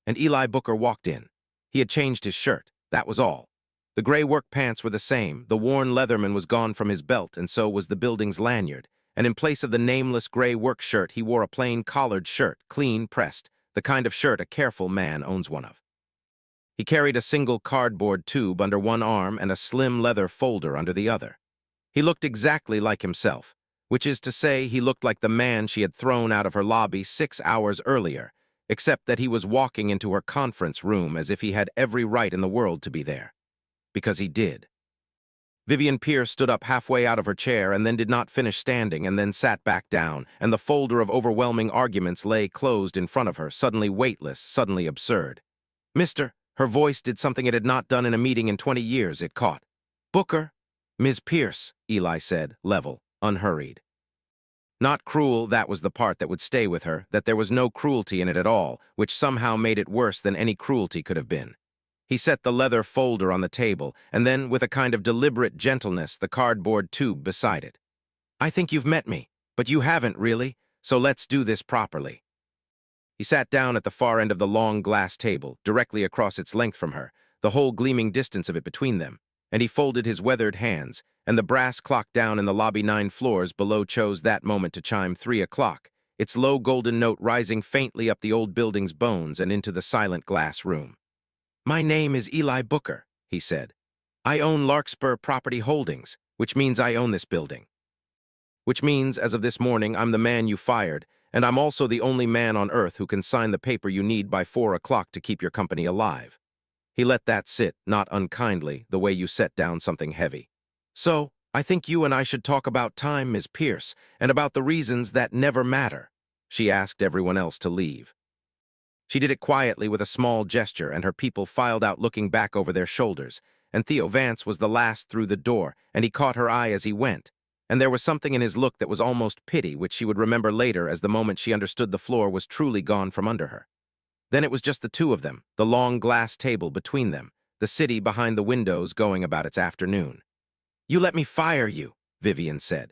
And Eli Booker walked in. He had changed his shirt, that was all. The gray work pants were the same, the worn Leatherman was gone from his belt, and so was the building's lanyard, and in place of the nameless gray work shirt he wore a plain collared shirt, clean pressed, the kind of shirt a careful man owns one of. He carried a single cardboard tube under one arm and a slim leather folder under the other. He looked exactly like himself, which is to say he looked like the man she had thrown out of her lobby 6 hours earlier, except that he was walking into her conference room as if he had every right in the world to be there. Because he did. Vivian Pierce stood up halfway out of her chair and then did not finish standing and then sat back down, and the folder of overwhelming arguments lay closed in front of her, suddenly weightless, suddenly absurd. Mr. Her voice did something it had not done in a meeting in 20 years, it caught. Booker? Ms. Pierce, Eli said, level, unhurried. Not cruel, that was the part that would stay with her, that there was no cruelty in it at all, which somehow made it worse than any cruelty could have been. He set the leather folder on the table, and then, with a kind of deliberate gentleness, the cardboard tube beside it. I think you've met me, but you haven't really, so let's do this properly. He sat down at the far end of the long glass table, directly across its length from her, the whole gleaming distance of it between them, and he folded his weathered hands, and the brass clock down in the lobby 9 floors below chose that moment to chime 3 o'clock, its low golden note rising faintly up the old building's bones and into the silent glass room. My name is Eli Booker, he said. I own Larkspur Property Holdings, which means I own this building. Which means, as of this morning, I'm the man you fired, and I'm also the only man on earth who can sign the paper you need by 4 o'clock to keep your company alive. He let that sit, not unkindly, the way you set down something heavy. So, I think you and I should talk about time, Ms. Pierce, and about the reasons that never matter. She asked everyone else to leave. She did it quietly with a small gesture, and her people filed out looking back over their shoulders, and Theo Vance was the last through the door, and he caught her eye as he went, and there was something in his look that was almost pity, which she would remember later as the moment she understood the floor was truly gone from under her. Then it was just the two of them, the long glass table between them, the city behind the windows going about its afternoon. You let me fire you, Vivian said.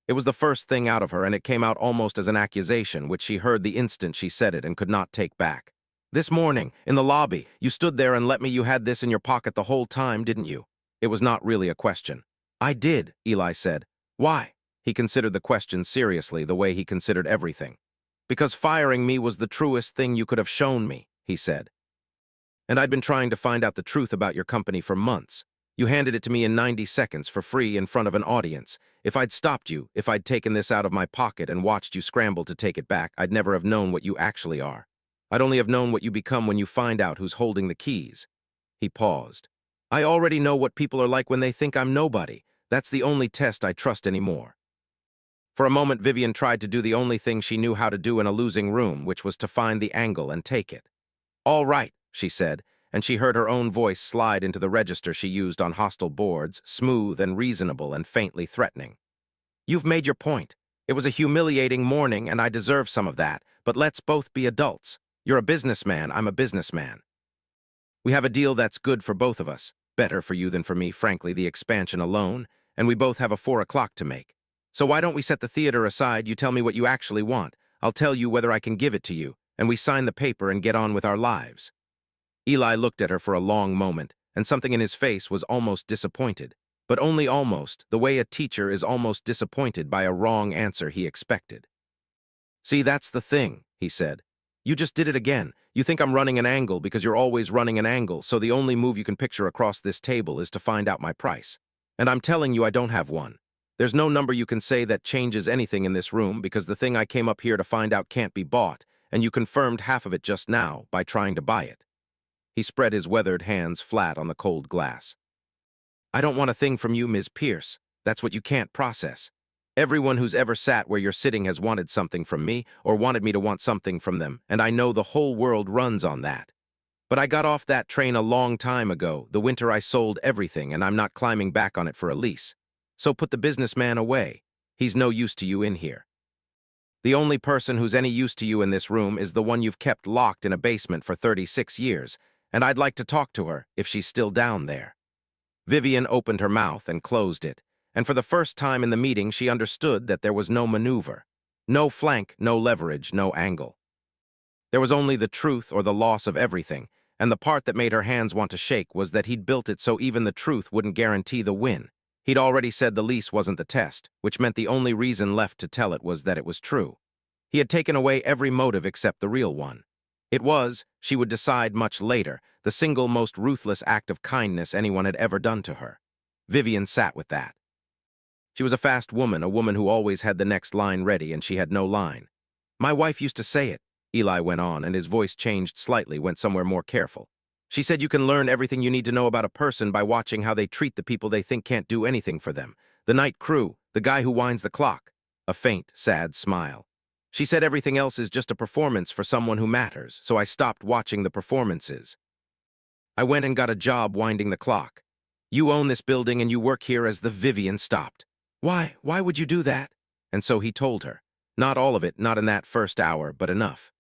It was the first thing out of her, and it came out almost as an accusation, which she heard the instant she said it and could not take back. This morning, in the lobby, you stood there and let me you had this in your pocket the whole time, didn't you? It was not really a question. I did, Eli said. Why? He considered the question seriously, the way he considered everything. Because firing me was the truest thing you could have shown me, he said. And I'd been trying to find out the truth about your company for months. You handed it to me in 90 seconds for free in front of an audience. If I'd stopped you, if I'd taken this out of my pocket and watched you scramble to take it back, I'd never have known what you actually are. I'd only have known what you become when you find out who's holding the keys. He paused. I already know what people are like when they think I'm nobody. That's the only test I trust anymore. For a moment, Vivian tried to do the only thing she knew how to do in a losing room, which was to find the angle and take it. All right, she said, and she heard her own voice slide into the register she used on hostile boards, smooth and reasonable and faintly threatening. You've made your point. It was a humiliating morning, and I deserve some of that, but let's both be adults. You're a businessman, I'm a businessman. We have a deal that's good for both of us. Better for you than for me, frankly, the expansion alone, and we both have a 4 o'clock to make. So why don't we set the theater aside, you tell me what you actually want, I'll tell you whether I can give it to you, and we sign the paper and get on with our lives. Eli looked at her for a long moment, and something in his face was almost disappointed. But only almost, the way a teacher is almost disappointed by a wrong answer he expected. See, that's the thing, he said. You just did it again. You think I'm running an angle because you're always running an angle, so the only move you can picture across this table is to find out my price. And I'm telling you I don't have one. There's no number you can say that changes anything in this room because the thing I came up here to find out can't be bought, and you confirmed half of it just now by trying to buy it. He spread his weathered hands flat on the cold glass. I don't want a thing from you, Ms. Pierce. That's what you can't process. Everyone who's ever sat where you're sitting has wanted something from me or wanted me to want something from them, and I know the whole world runs on that. But I got off that train a long time ago, the winter I sold everything, and I'm not climbing back on it for a lease. So put the businessman away. He's no use to you in here. The only person who's any use to you in this room is the one you've kept locked in a basement for 36 years, and I'd like to talk to her if she's still down there. Vivian opened her mouth and closed it, and for the first time in the meeting she understood that there was no maneuver. No flank, no leverage, no angle. There was only the truth or the loss of everything, and the part that made her hands want to shake was that he'd built it so even the truth wouldn't guarantee the win. He'd already said the lease wasn't the test, which meant the only reason left to tell it was that it was true. He had taken away every motive except the real one. It was, she would decide much later, the single most ruthless act of kindness anyone had ever done to her. Vivian sat with that. She was a fast woman, a woman who always had the next line ready, and she had no line. My wife used to say it, Eli went on, and his voice changed slightly, went somewhere more careful. She said you can learn everything you need to know about a person by watching how they treat the people they think can't do anything for them. The night crew, the guy who winds the clock. A faint, sad smile. She said everything else is just a performance for someone who matters, so I stopped watching the performances. I went and got a job winding the clock. You own this building and you work here as the Vivian stopped. Why would you do that? And so he told her. Not all of it, not in that first hour, but enough.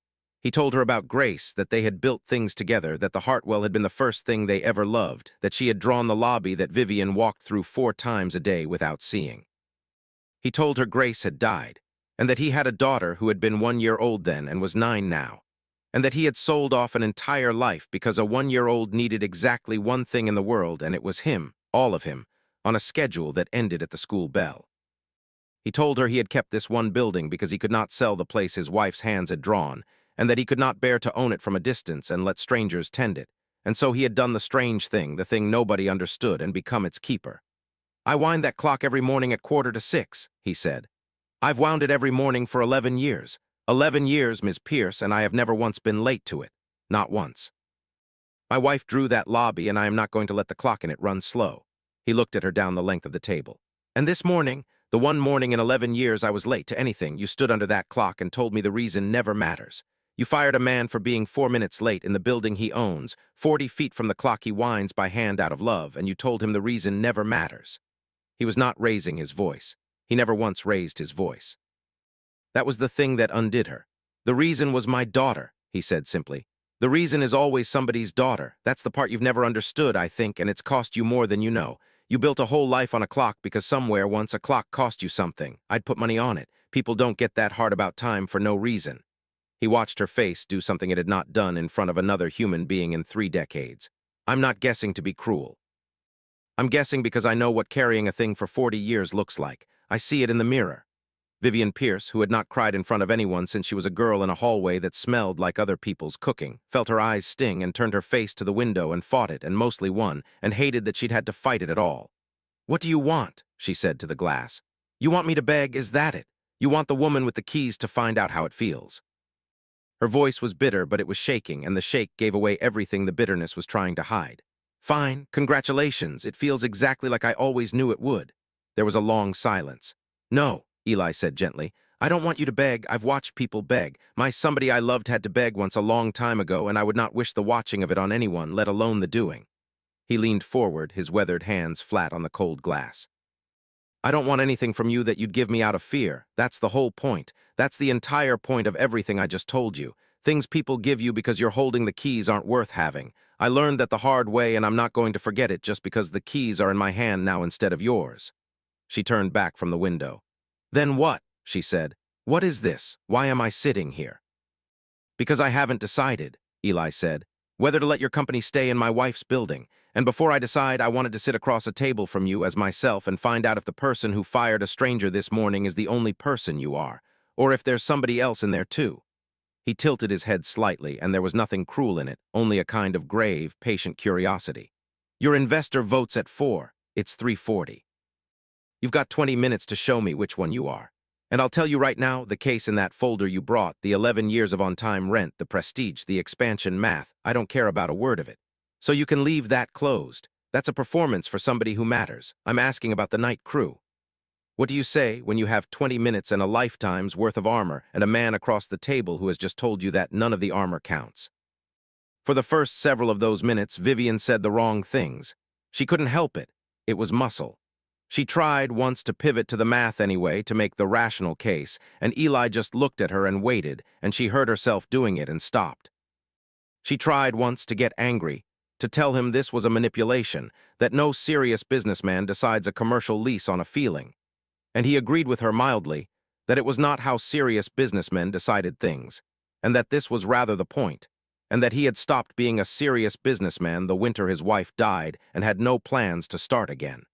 He told her about Grace, that they had built things together, that the Hartwell had been the first thing they ever loved, that she had drawn the lobby that Vivian walked through 4 times a day without seeing. He told her Grace had died, and that he had a daughter who had been 1 year old then and was 9 now, and that he had sold off an entire life because a 1-year-old needed exactly one thing in the world, and it was him, all of him, on a schedule that ended at the school bell. He told her he had kept this one building because he could not sell the place his wife's hands had drawn, and that he could not bear to own it from a distance and let strangers tend it, and so he had done the strange thing, the thing nobody understood, and become its keeper. I wind that clock every morning at 5:45, he said. I've wound it every morning for 11 years. 11 years, Ms. Pierce, and I have never once been late to it. Not once. My wife drew that lobby, and I am not going to let the clock in it run slow. He looked at her down the length of the table. And this morning, the one morning in 11 years I was late to anything, you stood under that clock and told me the reason never matters. You fired a man for being 4 minutes late in the building he owns, 40 feet from the clock he winds by hand out of love, and you told him the reason never matters. He was not raising his voice. He never once raised his voice. That was the thing that undid her. The reason was my daughter, he said simply. The reason is always somebody's daughter. That's the part you've never understood, I think, and it's cost you more than you know. You built a whole life on a clock because somewhere once a clock cost you something. I'd put money on it. People don't get that hard about time for no reason. He watched her face do something it had not done in front of another human being in 3 decades. I'm not guessing to be cruel. I'm guessing because I know what carrying a thing for 40 years looks like. I see it in the mirror. Vivian Pierce, who had not cried in front of anyone since she was a girl in a hallway that smelled like other people's cooking, felt her eyes sting and turned her face to the window and fought it and mostly won and hated that she'd had to fight it at all. What do you want? She said to the glass. You want me to beg, is that it? You want the woman with the keys to find out how it feels. Her voice was bitter, but it was shaking, and the shake gave away everything the bitterness was trying to hide. Fine, congratulations, it feels exactly like I always knew it would. There was a long silence. No, Eli said gently. I don't want you to beg. I've watched people beg. Somebody I loved had to beg once a long time ago, and I would not wish the watching of it on anyone, let alone the doing. He leaned forward, his weathered hands flat on the cold glass. I don't want anything from you that you'd give me out of fear. That's the whole point. That's the entire point of everything I just told you. Things people give you because you're holding the keys aren't worth having. I learned that the hard way, and I'm not going to forget it just because the keys are in my hand now instead of yours. She turned back from the window. Then what? She said. What is this? Why am I sitting here? Because I haven't decided, Eli said, whether to let your company stay in my wife's building. And before I decide, I wanted to sit across a table from you as myself and find out if the person who fired a stranger this morning is the only person you are, or if there's somebody else in there too. He tilted his head slightly, and there was nothing cruel in it, only a kind of grave, patient curiosity. Your investor votes at 4. It's 3:40. You've got 20 minutes to show me which one you are. And I'll tell you right now, the case in that folder you brought, the 11 years of on-time rent, the prestige, the expansion math, I don't care about a word of it. So you can leave that closed. That's a performance for somebody who matters. I'm asking about the night crew. What do you say when you have 20 minutes and a lifetime's worth of armor and a man across the table who has just told you that none of the armor counts? For the first several of those minutes, Vivian said the wrong things. She couldn't help it. It was muscle. She tried once to pivot to the math anyway, to make the rational case, and Eli just looked at her and waited, and she heard herself doing it and stopped. She tried once to get angry, to tell him this was a manipulation, that no serious businessman decides a commercial lease on a feeling. And he agreed with her mildly, that it was not how serious businessmen decided things, and that this was rather the point, and that he had stopped being a serious businessman the winter his wife died and had no plans to start again.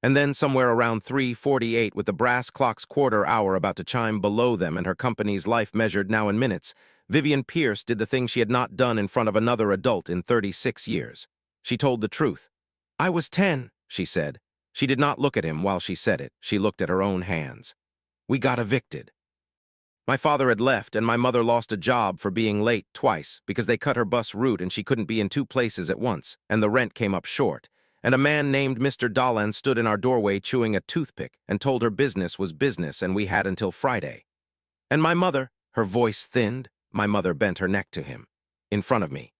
And then somewhere around 3:48, with the brass clock's quarter hour about to chime below them and her company's life measured now in minutes, Vivian Pierce did the thing she had not done in front of another adult in 36 years. She told the truth. I was 10, she said. She did not look at him while she said it. She looked at her own hands. We got evicted. My father had left, and my mother lost a job for being late twice because they cut her bus route and she couldn't be in 2 places at once, and the rent came up short. And a man named Mr. Dalan stood in our doorway chewing a toothpick and told her business was business and we had until Friday. And my mother, her voice thinned, my mother bent her neck to him, in front of me.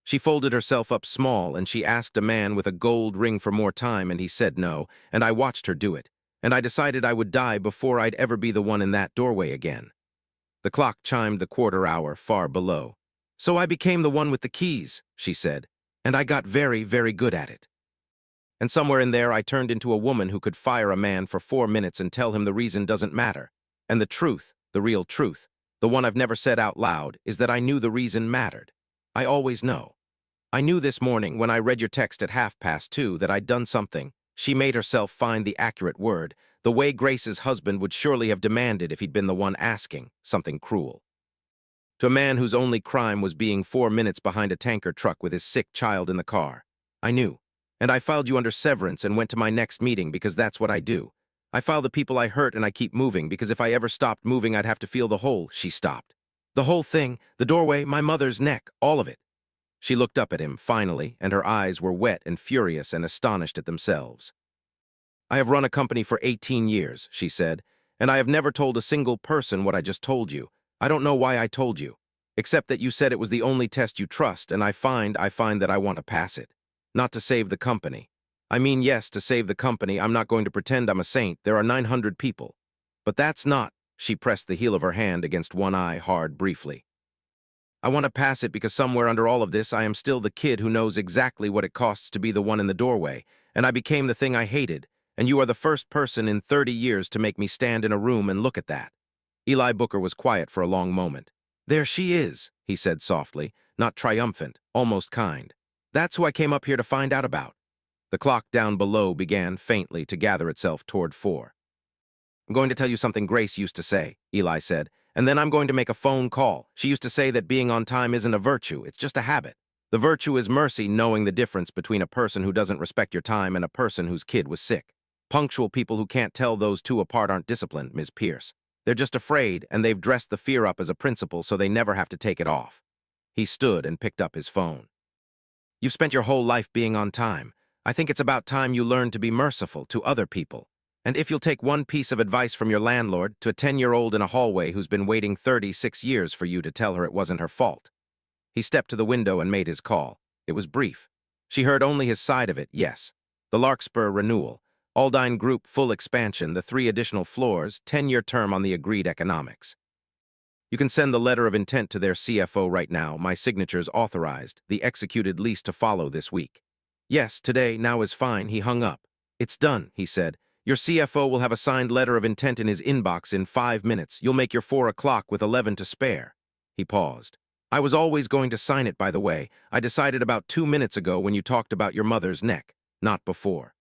She folded herself up small and she asked a man with a gold ring for more time and he said no, and I watched her do it, and I decided I would die before I'd ever be the one in that doorway again. The clock chimed the quarter hour far below. So I became the one with the keys, she said, and I got very, very good at it. And somewhere in there I turned into a woman who could fire a man for 4 minutes and tell him the reason doesn't matter. And the truth, the real truth, the one I've never said out loud, is that I knew the reason mattered. I always know. I knew this morning when I read your text at 2:30 that I'd done something. She made herself find the accurate word, the way Grace's husband would surely have demanded if he'd been the one asking, something cruel. To a man whose only crime was being 4 minutes behind a tanker truck with his sick child in the car. I knew. And I filed you under severance and went to my next meeting because that's what I do. I file the people I hurt and I keep moving because if I ever stopped moving I'd have to feel the whole. She stopped. The whole thing, the doorway, my mother's neck, all of it. She looked up at him, finally, and her eyes were wet and furious and astonished at themselves. I have run a company for 18 years, she said, and I have never told a single person what I just told you. I don't know why I told you, except that you said it was the only test you trust, and I find that I want to pass it. Not to save the company. I mean, yes, to save the company. I'm not going to pretend I'm a saint. There are 900 people. But that's not, she pressed the heel of her hand against one eye hard briefly. I want to pass it because somewhere under all of this I am still the kid who knows exactly what it costs to be the one in the doorway, and I became the thing I hated, and you are the first person in 30 years to make me stand in a room and look at that. Eli Booker was quiet for a long moment. There she is, he said softly, not triumphant, almost kind. That's who I came up here to find out about. The clock down below began faintly to gather itself toward 4. I'm going to tell you something Grace used to say, Eli said, and then I'm going to make a phone call. She used to say that being on time isn't a virtue, it's just a habit. The virtue is mercy, knowing the difference between a person who doesn't respect your time and a person whose kid was sick. Punctual people who can't tell those two apart aren't disciplined, Ms. Pierce. They're just afraid, and they've dressed the fear up as a principle so they never have to take it off. He stood and picked up his phone. You've spent your whole life being on time. I think it's about time you learn to be merciful to other people. And if you'll take one piece of advice from your landlord to a 10-year-old in a hallway who's been waiting 36 years for you to tell her it wasn't her fault. He stepped to the window and made his call. It was brief. She heard only his side of it, yes. The Larkspur renewal. Aldine Group full expansion, the 3 additional floors, 10-year term on the agreed economics. You can send the letter of intent to their CFO right now. My signature's authorized, the executed lease to follow this week. Yes, today, now is fine, he hung up. It's done, he said. Your CFO will have a signed letter of intent in his inbox in 5 minutes. You'll make your 4 o'clock with 11 to spare. He paused. I was always going to sign it, by the way. I decided about 2 minutes ago when you talked about your mother's neck, not before.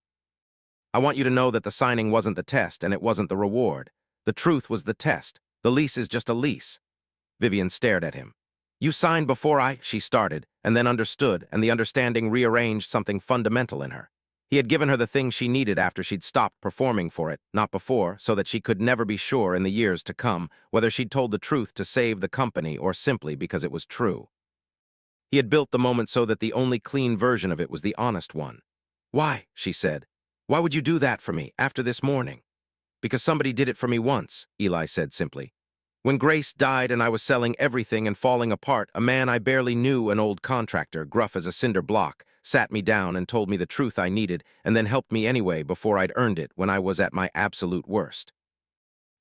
I want you to know that the signing wasn't the test and it wasn't the reward. The truth was the test. The lease is just a lease. Vivian stared at him. You signed before she started, and then understood, and the understanding rearranged something fundamental in her. He had given her the thing she needed after she'd stopped performing for it, not before, so that she could never be sure in the years to come whether she'd told the truth to save the company or simply because it was true. He had built the moment so that the only clean version of it was the honest one. Why? She said. Why would you do that for me, after this morning? Because somebody did it for me once, Eli said simply. When Grace died and I was selling everything and falling apart, a man I barely knew, an old contractor, gruff as a cinder block, sat me down and told me the truth I needed and then helped me anyway before I'd earned it when I was at my absolute worst.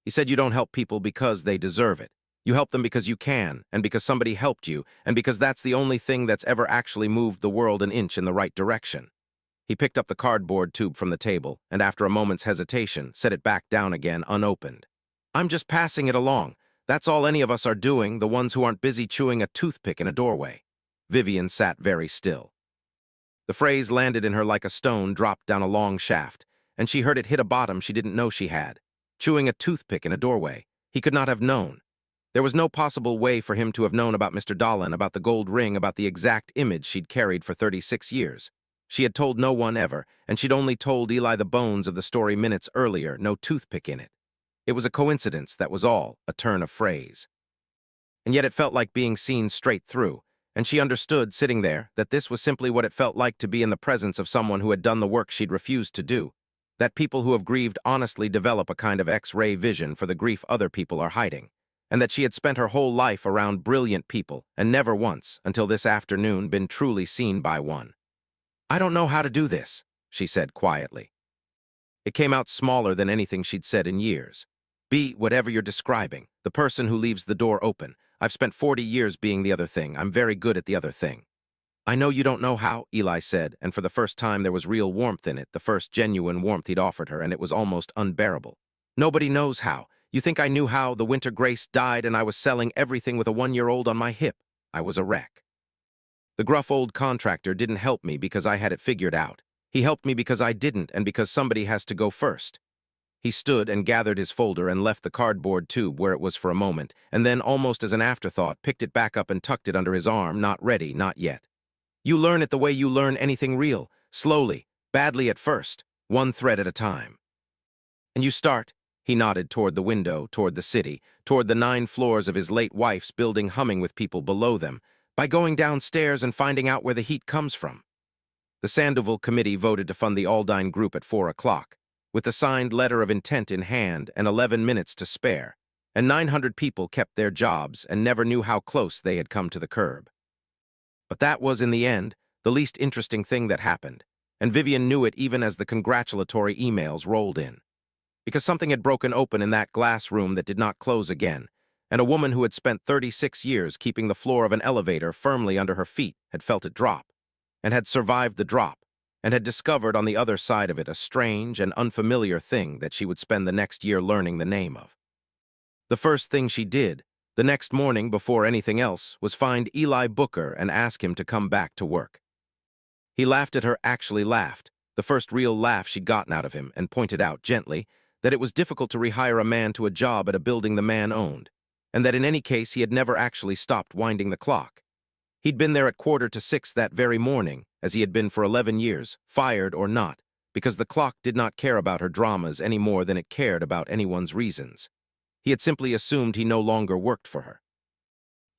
He said you don't help people because they deserve it. You help them because you can, and because somebody helped you, and because that's the only thing that's ever actually moved the world an inch in the right direction. He picked up the cardboard tube from the table, and after a moment's hesitation, set it back down again unopened. I'm just passing it along. That's all any of us are doing, the ones who aren't busy chewing a toothpick in a doorway. Vivian sat very still. The phrase landed in her like a stone dropped down a long shaft, and she heard it hit a bottom she didn't know she had. Chewing a toothpick in a doorway. He could not have known. There was no possible way for him to have known about Mr. Dolan, about the gold ring, about the exact image she'd carried for 36 years. She had told no one ever, and she'd only told Eli the bones of the story minutes earlier, no toothpick in it. It was a coincidence, that was all, a turn of phrase. And yet it felt like being seen straight through, and she understood, sitting there, that this was simply what it felt like to be in the presence of someone who had done the work she'd refused to do, that people who have grieved honestly develop a kind of X-ray vision for the grief other people are hiding, and that she had spent her whole life around brilliant people and never once, until this afternoon, been truly seen by one. I don't know how to do this, she said quietly. It came out smaller than anything she'd said in years. Be whatever you're describing, the person who leaves the door open. I've spent 40 years being the other thing. I'm very good at the other thing. I know you don't know how, Eli said, and for the first time there was real warmth in it, the first genuine warmth he'd offered her, and it was almost unbearable. Nobody knows how. You think I knew how the winter Grace died and I was selling everything with a 1-year-old on my hip? I was a wreck. The gruff old contractor didn't help me because I had it figured out. He helped me because I didn't and because somebody has to go first. He stood and gathered his folder and left the cardboard tube where it was for a moment, and then, almost as an afterthought, picked it back up and tucked it under his arm, not ready, not yet. You learn it the way you learn anything real, slowly, badly at first, one thread at a time. And you start, he nodded toward the window, toward the city, toward the 9 floors of his late wife's building humming with people below them, by going downstairs and finding out where the heat comes from. The Sandoval Committee voted to fund the Aldine Group at 4 o'clock. With the signed letter of intent in hand and 11 minutes to spare, and 900 people kept their jobs and never knew how close they had come to the curb. But that was, in the end, the least interesting thing that happened, and Vivian knew it even as the congratulatory emails rolled in. Because something had broken open in that glass room that did not close again, and a woman who had spent 36 years keeping the floor of an elevator firmly under her feet had felt it drop, and had survived the drop, and had discovered on the other side of it a strange and unfamiliar thing that she would spend the next year learning the name of. The first thing she did, the next morning before anything else, was find Eli Booker and ask him to come back to work. He laughed at her, actually laughed, the first real laugh she'd gotten out of him, and pointed out, gently, that it was difficult to rehire a man to a job at a building the man owned, and that in any case he had never actually stopped winding the clock. He'd been there at 5:45 that very morning, as he had been for 11 years, fired or not, because the clock did not care about her dramas any more than it cared about anyone's reasons. He had simply assumed he no longer worked for her.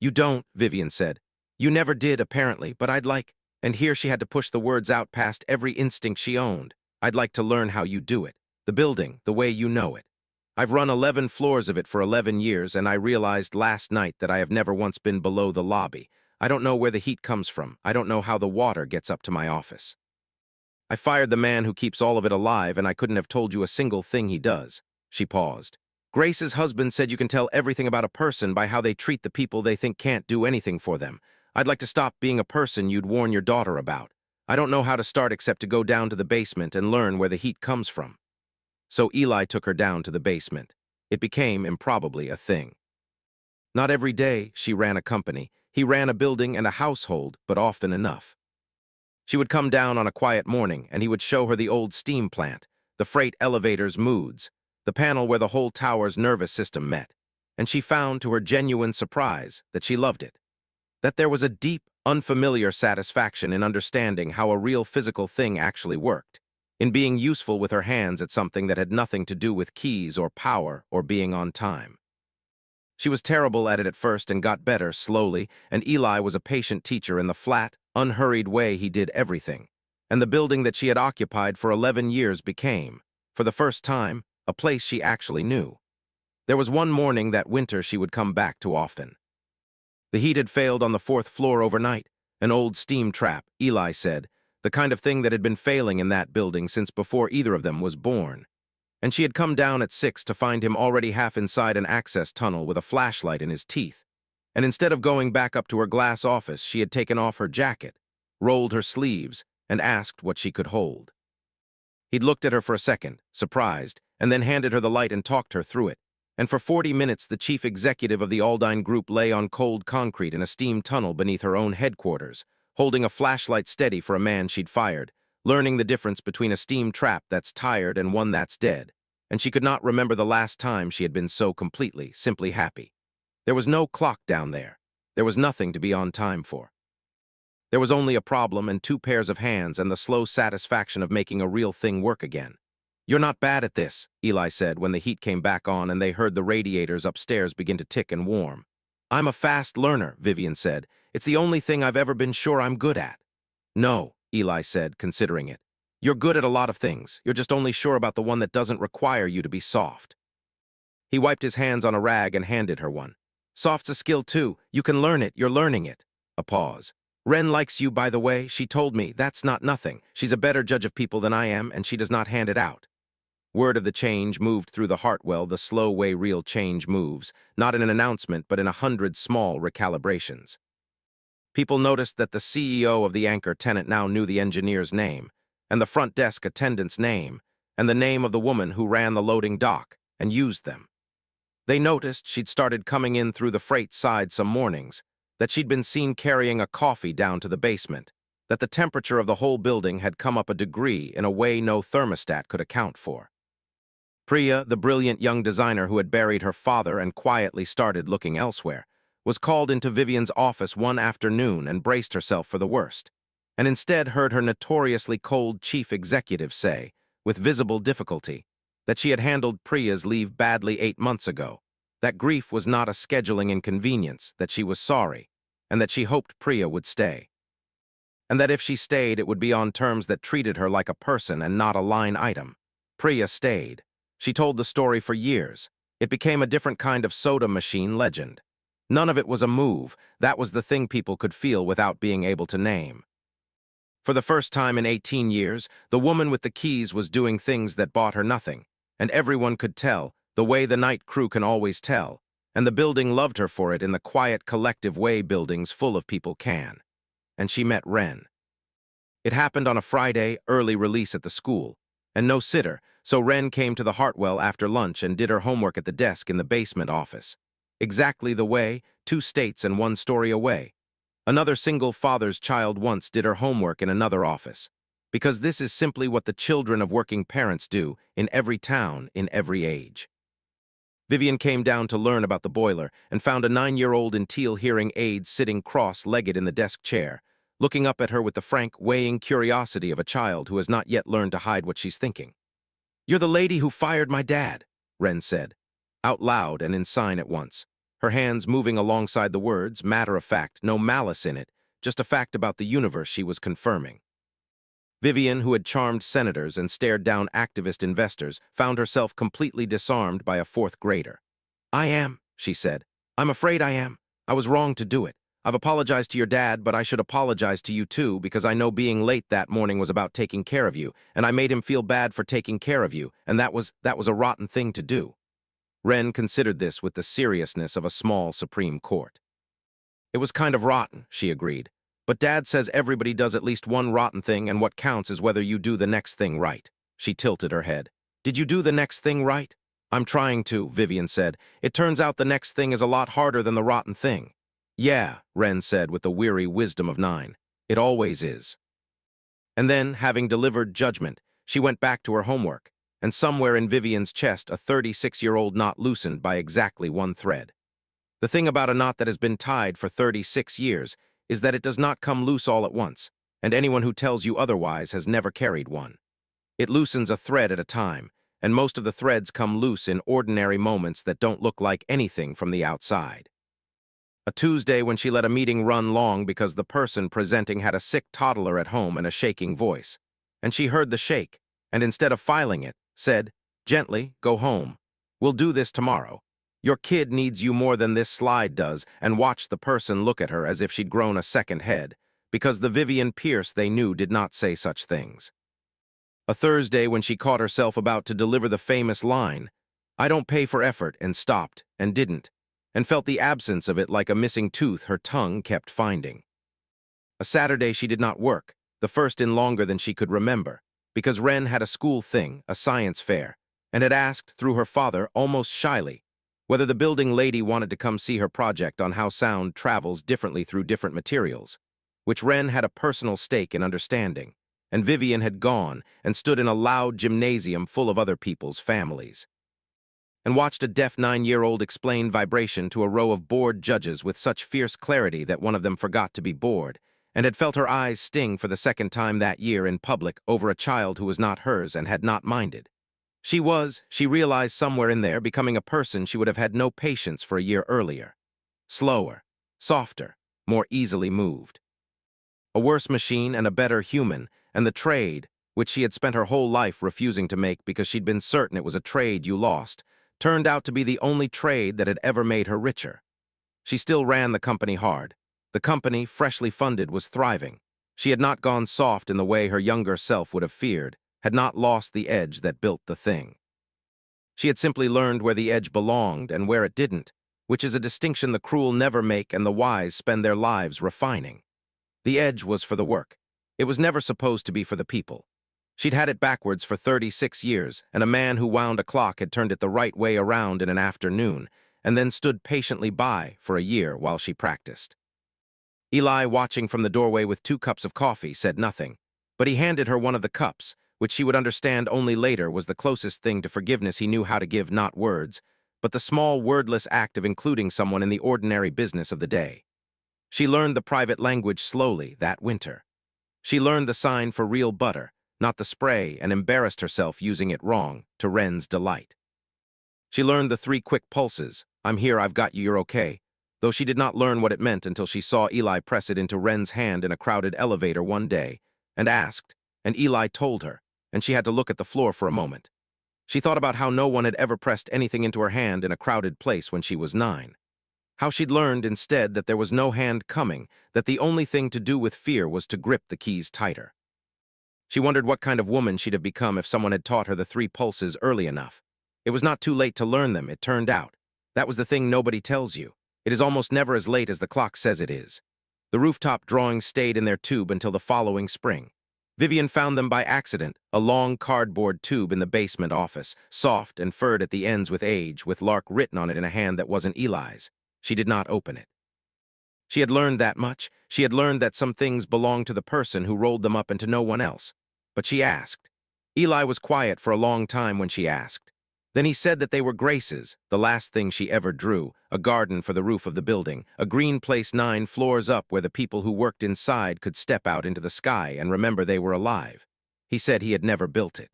You don't, Vivian said. You never did, apparently, but I'd like, and here she had to push the words out past every instinct she owned, I'd like to learn how you do it, the building, the way you know it. I've run 11 floors of it for 11 years, and I realized last night that I have never once been below the lobby. I don't know where the heat comes from. I don't know how the water gets up to my office. I fired the man who keeps all of it alive, and I couldn't have told you a single thing he does. She paused. Grace's husband said you can tell everything about a person by how they treat the people they think can't do anything for them. I'd like to stop being a person you'd warn your daughter about. I don't know how to start except to go down to the basement and learn where the heat comes from. So Eli took her down to the basement. It became, improbably, a thing. Not every day she ran a company. He ran a building and a household, but often enough. She would come down on a quiet morning, and he would show her the old steam plant, the freight elevator's moods, the panel where the whole tower's nervous system met. And she found, to her genuine surprise, that she loved it. That there was a deep, unfamiliar satisfaction in understanding how a real physical thing actually worked, in being useful with her hands at something that had nothing to do with keys or power or being on time. She was terrible at it at first and got better slowly, and Eli was a patient teacher in the flat, unhurried way he did everything. And the building that she had occupied for 11 years became, for the first time, a place she actually knew. There was one morning that winter she would come back to often. The heat had failed on the 4th floor overnight, an old steam trap, Eli said, the kind of thing that had been failing in that building since before either of them was born. And she had come down at 6 to find him already half inside an access tunnel with a flashlight in his teeth. And instead of going back up to her glass office, she had taken off her jacket, rolled her sleeves, and asked what she could hold. He'd looked at her for a second, surprised, and then handed her the light and talked her through it. And for 40 minutes the chief executive of the Aldine Group lay on cold concrete in a steam tunnel beneath her own headquarters, holding a flashlight steady for a man she'd fired, learning the difference between a steam trap that's tired and one that's dead. And she could not remember the last time she had been so completely, simply happy. There was no clock down there. There was nothing to be on time for. There was only a problem and 2 pairs of hands and the slow satisfaction of making a real thing work again. You're not bad at this, Eli said when the heat came back on and they heard the radiators upstairs begin to tick and warm. I'm a fast learner, Vivian said. It's the only thing I've ever been sure I'm good at. No, Eli said, considering it. You're good at a lot of things. You're just only sure about the one that doesn't require you to be soft. He wiped his hands on a rag and handed her one. Soft's a skill too. You can learn it. You're learning it. A pause. Wren likes you, by the way. She told me. That's not nothing. She's a better judge of people than I am, and she does not hand it out. Word of the change moved through the Hartwell the slow way real change moves, not in an announcement but in 100 small recalibrations. People noticed that the CEO of the anchor tenant now knew the engineer's name, and the front desk attendant's name, and the name of the woman who ran the loading dock, and used them. They noticed she'd started coming in through the freight side some mornings, that she'd been seen carrying a coffee down to the basement, that the temperature of the whole building had come up a degree in a way no thermostat could account for. Priya, the brilliant young designer who had buried her father and quietly started looking elsewhere, was called into Vivian's office one afternoon and braced herself for the worst, and instead heard her notoriously cold chief executive say, with visible difficulty, that she had handled Priya's leave badly 8 months ago, that grief was not a scheduling inconvenience, that she was sorry, and that she hoped Priya would stay. And that if she stayed, it would be on terms that treated her like a person and not a line item. Priya stayed. She told the story for years. It became a different kind of soda machine legend. None of it was a move. That was the thing people could feel without being able to name. For the first time in 18 years, the woman with the keys was doing things that bought her nothing, and everyone could tell, the way the night crew can always tell, and the building loved her for it in the quiet, collective way buildings full of people can. And she met Wren. It happened on a Friday, early release at the school, and no sitter, so Wren came to the Hartwell after lunch and did her homework at the desk in the basement office. Exactly the way, 2 states and 1 story away. Another single father's child once did her homework in another office. Because this is simply what the children of working parents do in every town, in every age. Vivian came down to learn about the boiler and found a 9-year-old in teal hearing aids sitting cross-legged in the desk chair, looking up at her with the frank, weighing curiosity of a child who has not yet learned to hide what she's thinking. You're the lady who fired my dad, Wren said, out loud and in sign at once, her hands moving alongside the words, matter of fact, no malice in it, just a fact about the universe she was confirming. Vivian, who had charmed senators and stared down activist investors, found herself completely disarmed by a 4th grader. I am, she said. I'm afraid I am. I was wrong to do it. I've apologized to your dad, but I should apologize to you too, because I know being late that morning was about taking care of you, and I made him feel bad for taking care of you, and that was a rotten thing to do. Ren considered this with the seriousness of a small Supreme Court. It was kind of rotten, she agreed. But Dad says everybody does at least one rotten thing, and what counts is whether you do the next thing right. She tilted her head. Did you do the next thing right? I'm trying to, Vivian said. It turns out the next thing is a lot harder than the rotten thing. Yeah, Ren said with the weary wisdom of 9. It always is. And then, having delivered judgment, she went back to her homework, and somewhere in Vivian's chest a 36-year-old knot loosened by exactly one thread. The thing about a knot that has been tied for 36 years is that it does not come loose all at once, and anyone who tells you otherwise has never carried one. It loosens a thread at a time, and most of the threads come loose in ordinary moments that don't look like anything from the outside. A Tuesday when she let a meeting run long because the person presenting had a sick toddler at home and a shaking voice. And she heard the shake, and instead of filing it, said, "Gently, go home. We'll do this tomorrow. Your kid needs you more than this slide does," and watched the person look at her as if she'd grown a second head, because the Vivian Pierce they knew did not say such things. A Thursday when she caught herself about to deliver the famous line, "I don't pay for effort," and stopped, and didn't, and felt the absence of it like a missing tooth her tongue kept finding. A Saturday she did not work, the first in longer than she could remember, because Ren had a school thing, a science fair, and had asked, through her father, almost shyly, whether the building lady wanted to come see her project on how sound travels differently through different materials, which Ren had a personal stake in understanding, and Vivian had gone and stood in a loud gymnasium full of other people's families, and watched a deaf 9-year-old explain vibration to a row of bored judges with such fierce clarity that one of them forgot to be bored, and had felt her eyes sting for the second time that year in public over a child who was not hers and had not minded. She realized somewhere in there, becoming a person she would have had no patience for a year earlier. Slower, softer, more easily moved. A worse machine and a better human, and the trade, which she had spent her whole life refusing to make because she'd been certain it was a trade you lost, turned out to be the only trade that had ever made her richer. She still ran the company hard. The company, freshly funded, was thriving. She had not gone soft in the way her younger self would have feared, had not lost the edge that built the thing. She had simply learned where the edge belonged and where it didn't, which is a distinction the cruel never make and the wise spend their lives refining. The edge was for the work. It was never supposed to be for the people. She'd had it backwards for 36 years, and a man who wound a clock had turned it the right way around in an afternoon, and then stood patiently by for a year while she practiced. Eli, watching from the doorway with 2 cups of coffee, said nothing, but he handed her one of the cups, which she would understand only later was the closest thing to forgiveness he knew how to give, not words, but the small wordless act of including someone in the ordinary business of the day. She learned the private language slowly that winter. She learned the sign for real butter, not the spray, and embarrassed herself using it wrong, to Ren's delight. She learned the 3 quick pulses, "I'm here, I've got you, you're okay," though she did not learn what it meant until she saw Eli press it into Ren's hand in a crowded elevator one day, and asked, and Eli told her, and she had to look at the floor for a moment. She thought about how no one had ever pressed anything into her hand in a crowded place when she was 9. How she'd learned instead that there was no hand coming, that the only thing to do with fear was to grip the keys tighter. She wondered what kind of woman she'd have become if someone had taught her the 3 pulses early enough. It was not too late to learn them, it turned out. That was the thing nobody tells you. It is almost never as late as the clock says it is. The rooftop drawings stayed in their tube until the following spring. Vivian found them by accident, a long cardboard tube in the basement office, soft and furred at the ends with age, with Lark written on it in a hand that wasn't Eli's. She did not open it. She had learned that much. She had learned that some things belonged to the person who rolled them up and to no one else. But she asked. Eli was quiet for a long time when she asked. Then he said that they were graces, the last thing she ever drew, a garden for the roof of the building, a green place 9 floors up where the people who worked inside could step out into the sky and remember they were alive. He said he had never built it.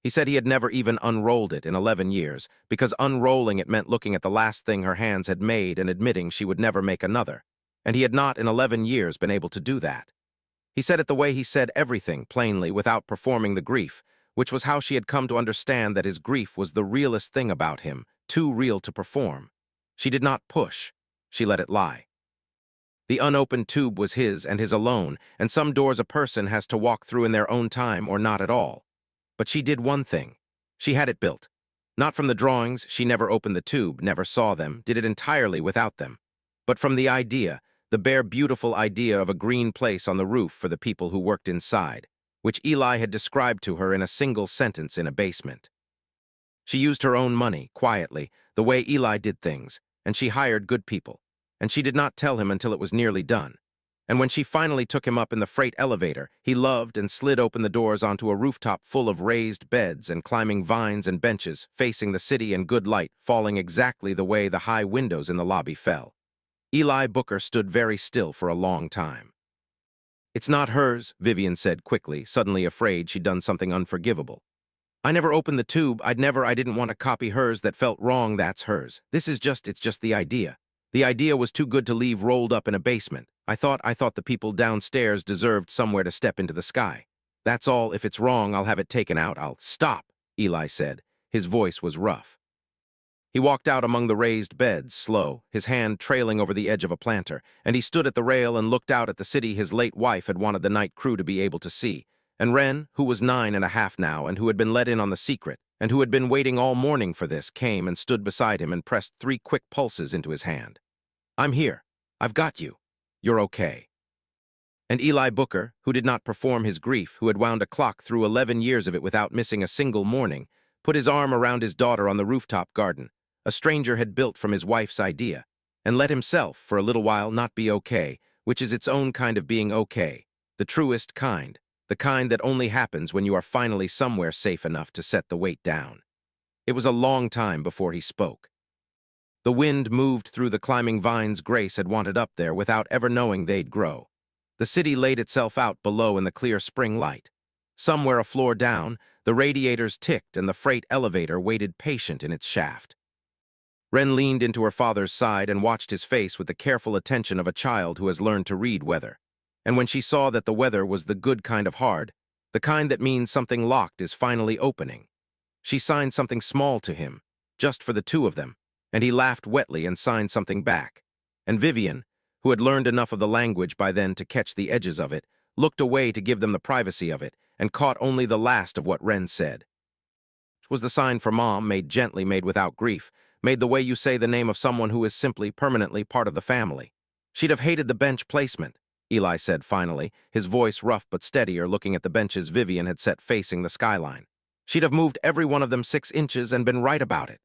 He said he had never even unrolled it in 11 years, because unrolling it meant looking at the last thing her hands had made and admitting she would never make another, and he had not in 11 years been able to do that. He said it the way he said everything, plainly, without performing the grief, which was how she had come to understand that his grief was the realest thing about him, too real to perform. She did not push. She let it lie. The unopened tube was his and his alone, and some doors a person has to walk through in their own time or not at all. But she did one thing. She had it built. Not from the drawings, she never opened the tube, never saw them, did it entirely without them. But from the idea, the bare beautiful idea of a green place on the roof for the people who worked inside, which Eli had described to her in a single sentence in a basement. She used her own money, quietly, the way Eli did things, and she hired good people. And she did not tell him until it was nearly done. And when she finally took him up in the freight elevator, he loved and slid open the doors onto a rooftop full of raised beds and climbing vines and benches, facing the city and good light, falling exactly the way the high windows in the lobby fell. Eli Booker stood very still for a long time. "It's not hers," Vivian said quickly, suddenly afraid she'd done something unforgivable. "I never opened the tube. I didn't want to copy hers that felt wrong. That's hers. It's just the idea. The idea was too good to leave rolled up in a basement. I thought the people downstairs deserved somewhere to step into the sky. That's all. If it's wrong, I'll have it taken out. I'll stop," Eli said. His voice was rough. He walked out among the raised beds, slow, his hand trailing over the edge of a planter, and he stood at the rail and looked out at the city his late wife had wanted the night crew to be able to see. And Wren, who was 9.5 now and who had been let in on the secret, and who had been waiting all morning for this, came and stood beside him and pressed 3 quick pulses into his hand. "I'm here. I've got you. You're okay." And Eli Booker, who did not perform his grief, who had wound a clock through 11 years of it without missing a single morning, put his arm around his daughter on the rooftop garden, a stranger had built from his wife's idea, and let himself, for a little while, not be okay, which is its own kind of being okay, the truest kind, the kind that only happens when you are finally somewhere safe enough to set the weight down. It was a long time before he spoke. The wind moved through the climbing vines Grace had wanted up there without ever knowing they'd grow. The city laid itself out below in the clear spring light. Somewhere a floor down, the radiators ticked and the freight elevator waited patient in its shaft. Wren leaned into her father's side and watched his face with the careful attention of a child who has learned to read weather. And when she saw that the weather was the good kind of hard, the kind that means something locked is finally opening, she signed something small to him, just for the two of them, and he laughed wetly and signed something back. And Vivian, who had learned enough of the language by then to catch the edges of it, looked away to give them the privacy of it, and caught only the last of what Wren said. It was the sign for Mom, made gently, made without grief, made the way you say the name of someone who is simply, permanently part of the family. "She'd have hated the bench placement," Eli said finally, his voice rough but steadier, looking at the benches Vivian had set facing the skyline. "She'd have moved every one of them 6 inches and been right about it."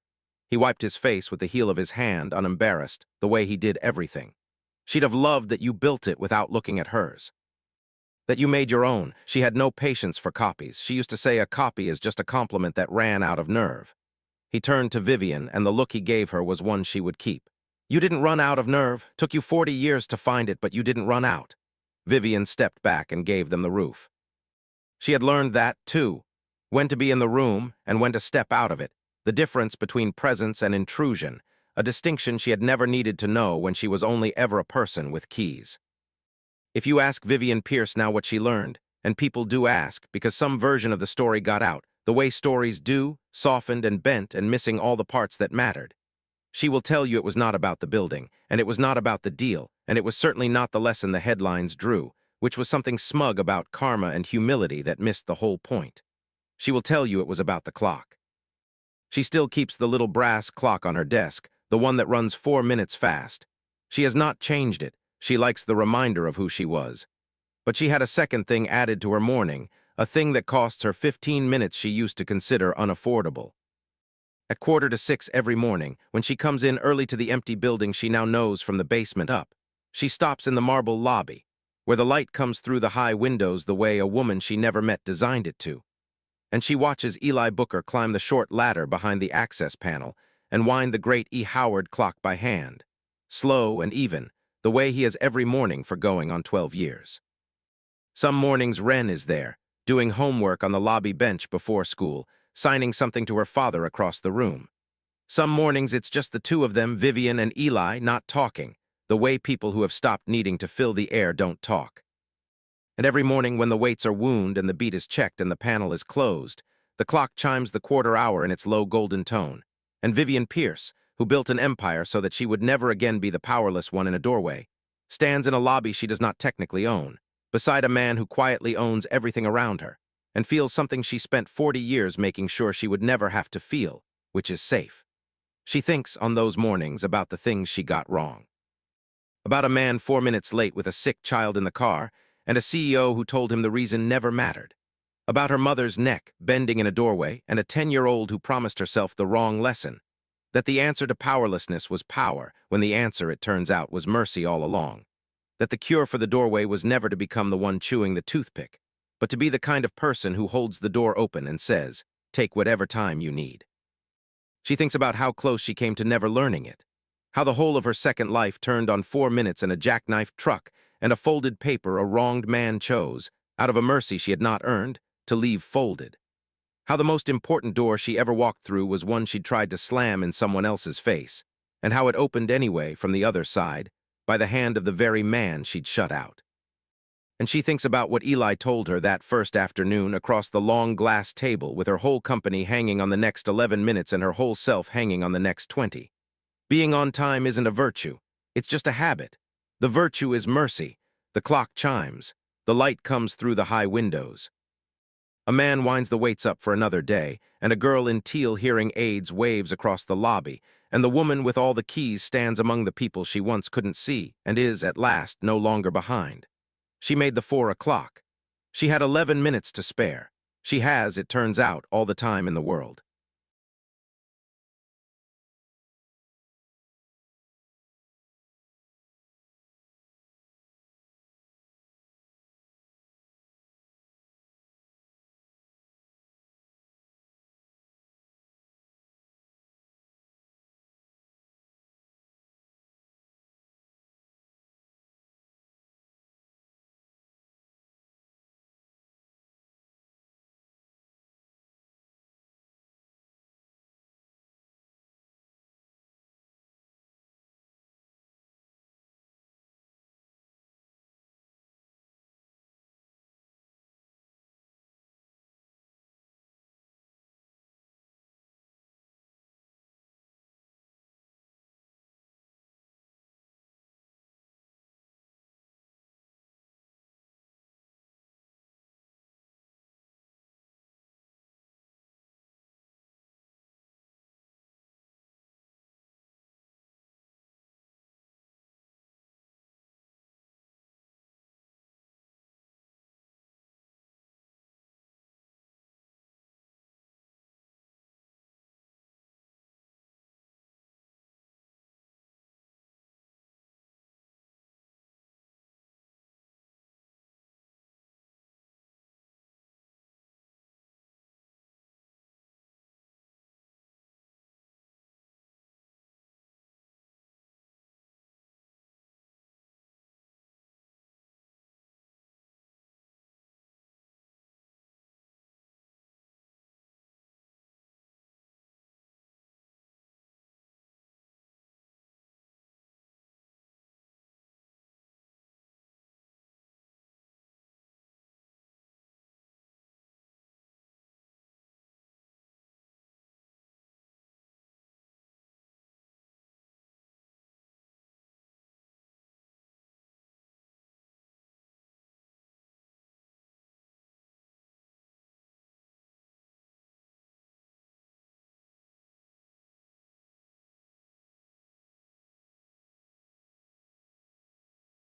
He wiped his face with the heel of his hand, unembarrassed, the way he did everything. "She'd have loved that you built it without looking at hers. That you made your own. She had no patience for copies. She used to say a copy is just a compliment that ran out of nerve." He turned to Vivian, and the look he gave her was one she would keep. "You didn't run out of nerve. Took you 40 years to find it, but you didn't run out." Vivian stepped back and gave them the roof. She had learned that, too. When to be in the room and when to step out of it. The difference between presence and intrusion, a distinction she had never needed to know when she was only ever a person with keys. If you ask Vivian Pierce now what she learned, and people do ask, because some version of the story got out, the way stories do, softened and bent and missing all the parts that mattered, she will tell you it was not about the building, and it was not about the deal, and it was certainly not the lesson the headlines drew, which was something smug about karma and humility that missed the whole point. She will tell you it was about the clock. She still keeps the little brass clock on her desk, the one that runs 4 minutes fast. She has not changed it. She likes the reminder of who she was. But she had a second thing added to her morning, a thing that costs her 15 minutes she used to consider unaffordable. At 5:45 every morning, when she comes in early to the empty building she now knows from the basement up, she stops in the marble lobby, where the light comes through the high windows the way a woman she never met designed it to. And she watches Eli Booker climb the short ladder behind the access panel and wind the great E. Howard clock by hand, slow and even, the way he has every morning for going on 12 years. Some mornings Wren is there, doing homework on the lobby bench before school, signing something to her father across the room. Some mornings it's just the two of them, Vivian and Eli, not talking, the way people who have stopped needing to fill the air don't talk. And every morning when the weights are wound and the beat is checked and the panel is closed, the clock chimes the quarter hour in its low golden tone, and Vivian Pierce, who built an empire so that she would never again be the powerless one in a doorway, stands in a lobby she does not technically own, beside a man who quietly owns everything around her, and feels something she spent 40 years making sure she would never have to feel, which is safe. She thinks on those mornings about the things she got wrong. About a man 4 minutes late with a sick child in the car, and a CEO who told him the reason never mattered. About her mother's neck bending in a doorway, and a 10-year-old who promised herself the wrong lesson, that the answer to powerlessness was power, when the answer, it turns out, was mercy all along. That the cure for the doorway was never to become the one chewing the toothpick, but to be the kind of person who holds the door open and says, "Take whatever time you need." She thinks about how close she came to never learning it, how the whole of her second life turned on 4 minutes and a jackknife truck and a folded paper a wronged man chose, out of a mercy she had not earned, to leave folded. How the most important door she ever walked through was one she'd tried to slam in someone else's face, and how it opened anyway from the other side, by the hand of the very man she'd shut out. And she thinks about what Eli told her that first afternoon across the long glass table, with her whole company hanging on the next 11 minutes and her whole self hanging on the next 20. Being on time isn't a virtue, it's just a habit. The virtue is mercy. The clock chimes. The light comes through the high windows. A man winds the weights up for another day, and a girl in teal hearing aids waves across the lobby, and the woman with all the keys stands among the people she once couldn't see and is, at last, no longer behind. She made the 4 o'clock. She had 11 minutes to spare. She has, it turns out, all the time in the world.